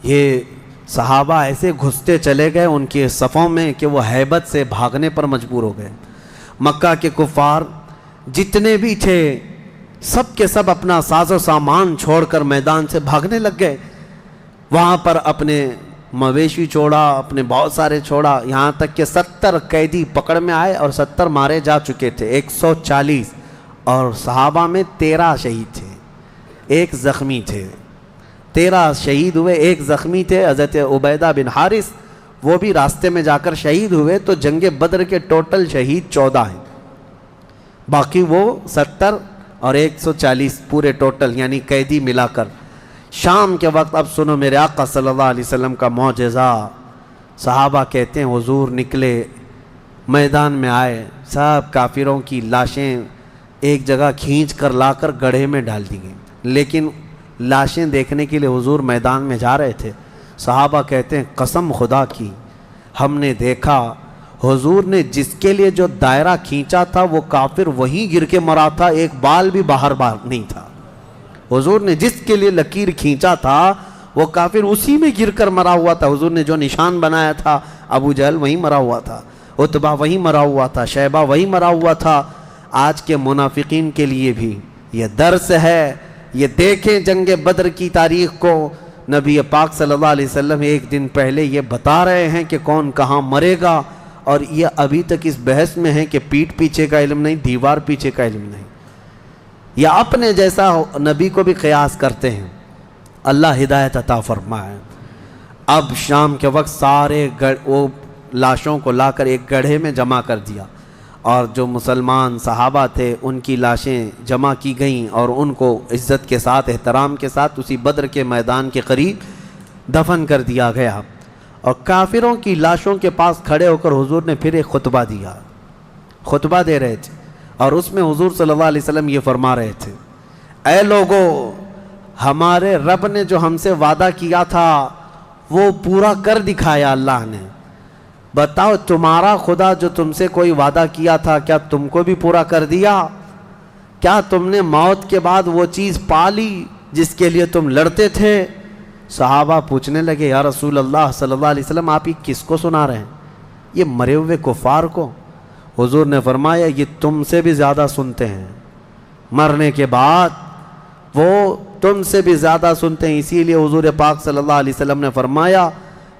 S1: یہ صحابہ ایسے گھستے چلے گئے ان کے صفوں میں کہ وہ ہیبت سے بھاگنے پر مجبور ہو گئے۔ مکہ کے کفار جتنے بھی تھے سب کے سب اپنا ساز و سامان چھوڑ کر میدان سے بھاگنے لگ گئے۔ وہاں پر اپنے مویشی چھوڑا، اپنے بہت سارے چھوڑا، یہاں تک کہ 70 قیدی پکڑ میں آئے اور 70 مارے جا چکے تھے، 140، اور صحابہ میں 13 شہید تھے، ایک زخمی تھے۔ 13 شہید ہوئے، ایک زخمی تھے حضرت عبیدہ بن حارث، وہ بھی راستے میں جا کر شہید ہوئے۔ تو جنگ بدر کے ٹوٹل شہید 14 ہیں، باقی وہ 70 اور 140 پورے ٹوٹل یعنی قیدی ملا کر۔ شام کے وقت اب سنو میرے آقا صلی اللہ علیہ وسلم کا معجزہ۔ صحابہ کہتے ہیں حضور نکلے، میدان میں آئے، سب کافروں کی لاشیں ایک جگہ کھینچ کر لا کر گڑھے میں ڈال دی گئیں، لیکن لاشیں دیکھنے کے لیے حضور میدان میں جا رہے تھے۔ صحابہ کہتے ہیں قسم خدا کی ہم نے دیکھا حضور نے جس کے لیے جو دائرہ کھینچا تھا وہ کافر وہیں گر کے مرا تھا، ایک بال بھی باہر نہیں تھا۔ حضور نے جس کے لیے لکیر کھینچا تھا وہ کافر اسی میں گر کر مرا ہوا تھا۔ حضور نے جو نشان بنایا تھا ابو جہل وہیں مرا ہوا تھا، عتبہ وہیں مرا ہوا تھا، شیبہ وہیں مرا ہوا تھا۔ آج کے منافقین کے لیے بھی یہ درس ہے، یہ دیکھیں جنگ بدر کی تاریخ کو، نبی پاک صلی اللہ علیہ وسلم ایک دن پہلے یہ بتا رہے ہیں کہ کون کہاں مرے گا، اور یہ ابھی تک اس بحث میں ہے کہ پیٹ پیچھے کا علم نہیں، دیوار پیچھے کا علم نہیں، یا اپنے جیسا نبی کو بھی قیاس کرتے ہیں۔ اللہ ہدایت عطا فرمائے۔ اب شام کے وقت سارے وہ لاشوں کو لا کر ایک گڑھے میں جمع کر دیا، اور جو مسلمان صحابہ تھے ان کی لاشیں جمع کی گئیں اور ان کو عزت کے ساتھ احترام کے ساتھ اسی بدر کے میدان کے قریب دفن کر دیا گیا۔ اور کافروں کی لاشوں کے پاس کھڑے ہو کر حضور نے پھر ایک خطبہ دیا، خطبہ دے رہے تھے، اور اس میں حضور صلی اللہ علیہ وسلم یہ فرما رہے تھے، اے لوگو، ہمارے رب نے جو ہم سے وعدہ کیا تھا وہ پورا کر دکھایا اللہ نے۔ بتاؤ تمہارا خدا جو تم سے کوئی وعدہ کیا تھا کیا تم کو بھی پورا کر دیا؟ کیا تم نے موت کے بعد وہ چیز پا لی جس کے لیے تم لڑتے تھے؟ صحابہ پوچھنے لگے یا رسول اللہ صلی اللہ علیہ وسلم آپ ہی کس کو سنا رہے ہیں؟ یہ مرے ہوئے کفار کو۔ حضور نے فرمایا یہ تم سے بھی زیادہ سنتے ہیں، مرنے کے بعد وہ تم سے بھی زیادہ سنتے ہیں۔ اسی لیے حضور پاک صلی اللہ علیہ وسلم نے فرمایا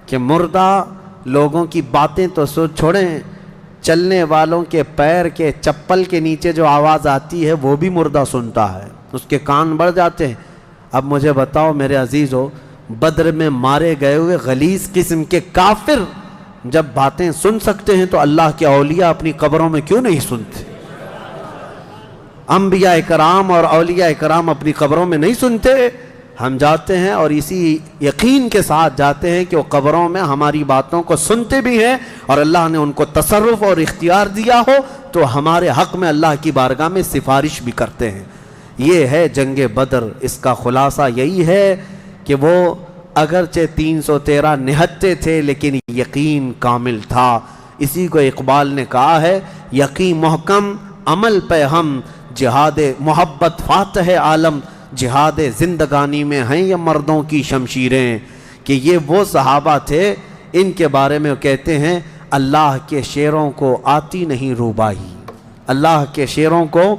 S1: کہ مردہ لوگوں کی باتیں تو چھوڑیں، چلنے والوں کے پیر کے چپل کے نیچے جو آواز آتی ہے وہ بھی مردہ سنتا ہے، اس کے کان بڑھ جاتے ہیں۔ اب مجھے بتاؤ میرے عزیزو، بدر میں مارے گئے ہوئے غلیظ قسم کے کافر جب باتیں سن سکتے ہیں تو اللہ کے اولیاء اپنی قبروں میں کیوں نہیں سنتے؟ انبیاء کرام اور اولیاء کرام اپنی قبروں میں نہیں سنتے؟ ہم جاتے ہیں اور اسی یقین کے ساتھ جاتے ہیں کہ وہ قبروں میں ہماری باتوں کو سنتے بھی ہیں، اور اللہ نے ان کو تصرف اور اختیار دیا ہو تو ہمارے حق میں اللہ کی بارگاہ میں سفارش بھی کرتے ہیں۔ یہ ہے جنگ بدر، اس کا خلاصہ یہی ہے کہ وہ اگرچہ 313 نہتے تھے لیکن یقین کامل تھا۔ اسی کو اقبال نے کہا ہے، یقین محکم عمل پہ ہم، جہاد محبت فاتح عالم، جہاد زندگانی میں ہیں یہ مردوں کی شمشیریں۔ کہ یہ وہ صحابہ تھے، ان کے بارے میں کہتے ہیں اللہ کے شیروں کو آتی نہیں روبائی، اللہ کے شیروں کو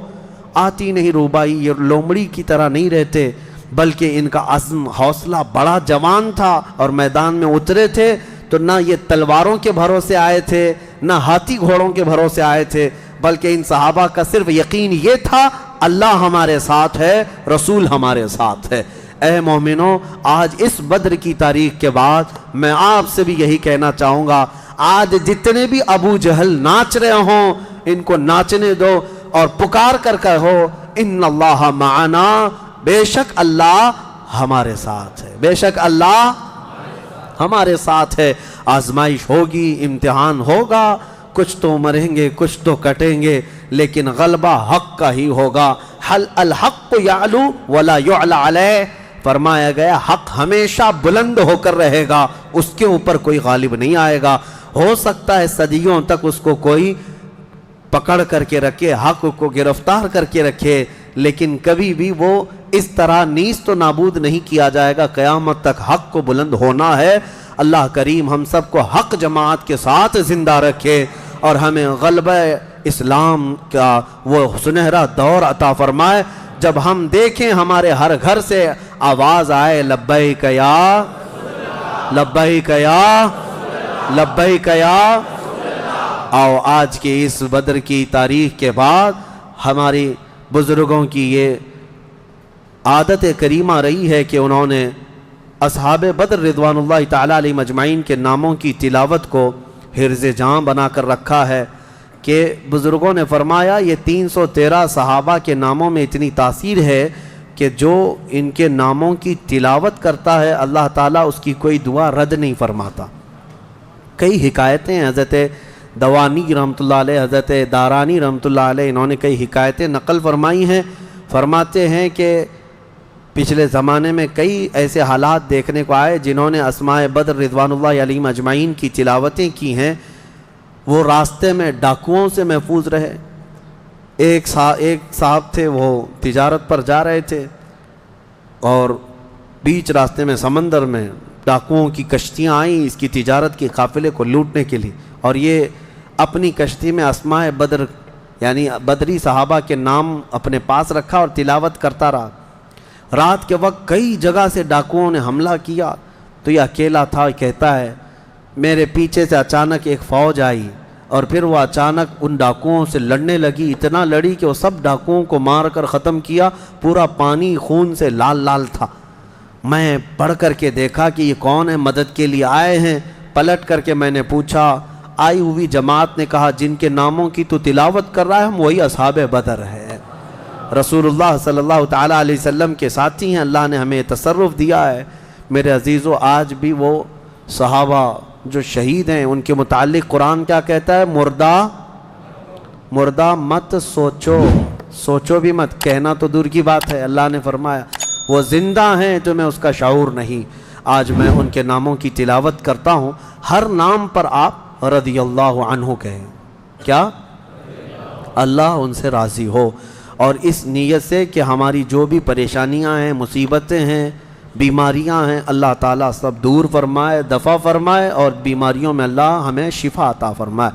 S1: آتی نہیں روبائی۔ یہ لومڑی کی طرح نہیں رہتے بلکہ ان کا عزم حوصلہ بڑا جوان تھا، اور میدان میں اترے تھے تو نہ یہ تلواروں کے بھروسے آئے تھے نہ ہاتھی گھوڑوں کے بھروسے آئے تھے، بلکہ ان صحابہ کا صرف یقین یہ تھا اللہ ہمارے ساتھ ہے، رسول ہمارے ساتھ ہے۔ اے مومنوں، آج اس بدر کی تاریخ کے بعد میں آپ سے بھی یہی کہنا چاہوں گا، آج جتنے بھی ابو جہل ناچ رہے ہوں ان کو ناچنے دو، اور پکار کر کہو ان اللہ معنا، بے شک اللہ ہمارے ساتھ ہے، بے شک اللہ ہمارے ساتھ ہے۔ آزمائش ہوگی، امتحان ہوگا، کچھ تو مریں گے کچھ تو کٹیں گے، لیکن غلبہ حق کا ہی ہوگا۔ حل الحق یعلو ولا یعلی علیہ، فرمایا گیا حق ہمیشہ بلند ہو کر رہے گا، اس کے اوپر کوئی غالب نہیں آئے گا۔ ہو سکتا ہے صدیوں تک اس کو کوئی پکڑ کر کے رکھے، حق کو گرفتار کر کے رکھے، لیکن کبھی بھی وہ اس طرح نیست و نابود نہیں کیا جائے گا۔ قیامت تک حق کو بلند ہونا ہے۔ اللہ کریم ہم سب کو حق جماعت کے ساتھ زندہ رکھے، اور ہمیں غلبہ اسلام کا وہ سنہرا دور عطا فرمائے جب ہم دیکھیں ہمارے ہر گھر سے آواز آئے لبیک یا لبیک یا لبیک یا۔ آؤ آج کی اس بدر کی تاریخ کے بعد ہماری بزرگوں کی یہ عادت کریمہ رہی ہے کہ انہوں نے اصحاب بدر رضوان اللہ تعالیٰ علیہ مجمعین کے ناموں کی تلاوت کو حرز جاں بنا کر رکھا ہے، کہ بزرگوں نے فرمایا یہ 313 صحابہ کے ناموں میں اتنی تاثیر ہے کہ جو ان کے ناموں کی تلاوت کرتا ہے اللہ تعالیٰ اس کی کوئی دعا رد نہیں فرماتا۔ کئی حکایتیں حضرت دوانی رحمۃ اللہ علیہ، حضرت دارانی رحمۃ اللہ علیہ، انہوں نے کئی حکایتیں نقل فرمائی ہیں۔ فرماتے ہیں کہ پچھلے زمانے میں کئی ایسے حالات دیکھنے کو آئے جنہوں نے اسماء بدر رضوان اللہ علیہم اجمعین کی تلاوتیں کی ہیں، وہ راستے میں ڈاکوؤں سے محفوظ رہے۔ ایک صاحب تھے، وہ تجارت پر جا رہے تھے اور بیچ راستے میں سمندر میں ڈاکوؤں کی کشتیاں آئیں اس کی تجارت کے قافلے کو لوٹنے کے لیے، اور یہ اپنی کشتی میں اسماء بدر یعنی بدری صحابہ کے نام اپنے پاس رکھا اور تلاوت کرتا رہا۔ رات کے وقت کئی جگہ سے ڈاکوؤں نے حملہ کیا تو یہ اکیلا تھا۔ کہتا ہے میرے پیچھے سے اچانک ایک فوج آئی اور پھر وہ اچانک ان ڈاکوؤں سے لڑنے لگی، اتنا لڑی کہ وہ سب ڈاکوؤں کو مار کر ختم کیا، پورا پانی خون سے لال لال تھا۔ میں پڑھ کر کے دیکھا کہ یہ کون ہے، مدد کے لیے آئے ہیں۔ پلٹ کر کے میں نے پوچھا، آئی ہوئی جماعت نے کہا جن کے ناموں کی تو تلاوت کر رہا ہے ہم وہی اصحاب بدر ہے، رسول اللہ صلی اللہ تعالیٰ علیہ وسلم کے ساتھی ہیں، اللہ نے ہمیں تصرف دیا ہے۔ میرے عزیزو، آج بھی وہ صحابہ جو شہید ہیں ان کے متعلق قرآن کیا کہتا ہے؟ مردہ مت سوچو بھی مت، کہنا تو دور کی بات ہے، اللہ نے فرمایا وہ زندہ ہیں، تمہیں اس کا شعور نہیں۔ آج میں ان کے ناموں کی تلاوت کرتا ہوں، ہر نام پر آپ رضی اللہ عنہ کہیں، کیا؟ اللہ ان سے راضی ہو، اور اس نیت سے کہ ہماری جو بھی پریشانیاں ہیں، مصیبتیں ہیں، بیماریاں ہیں، اللہ تعالیٰ سب دور فرمائے، دفع فرمائے، اور بیماریوں میں اللہ ہمیں شفا عطا فرمائے۔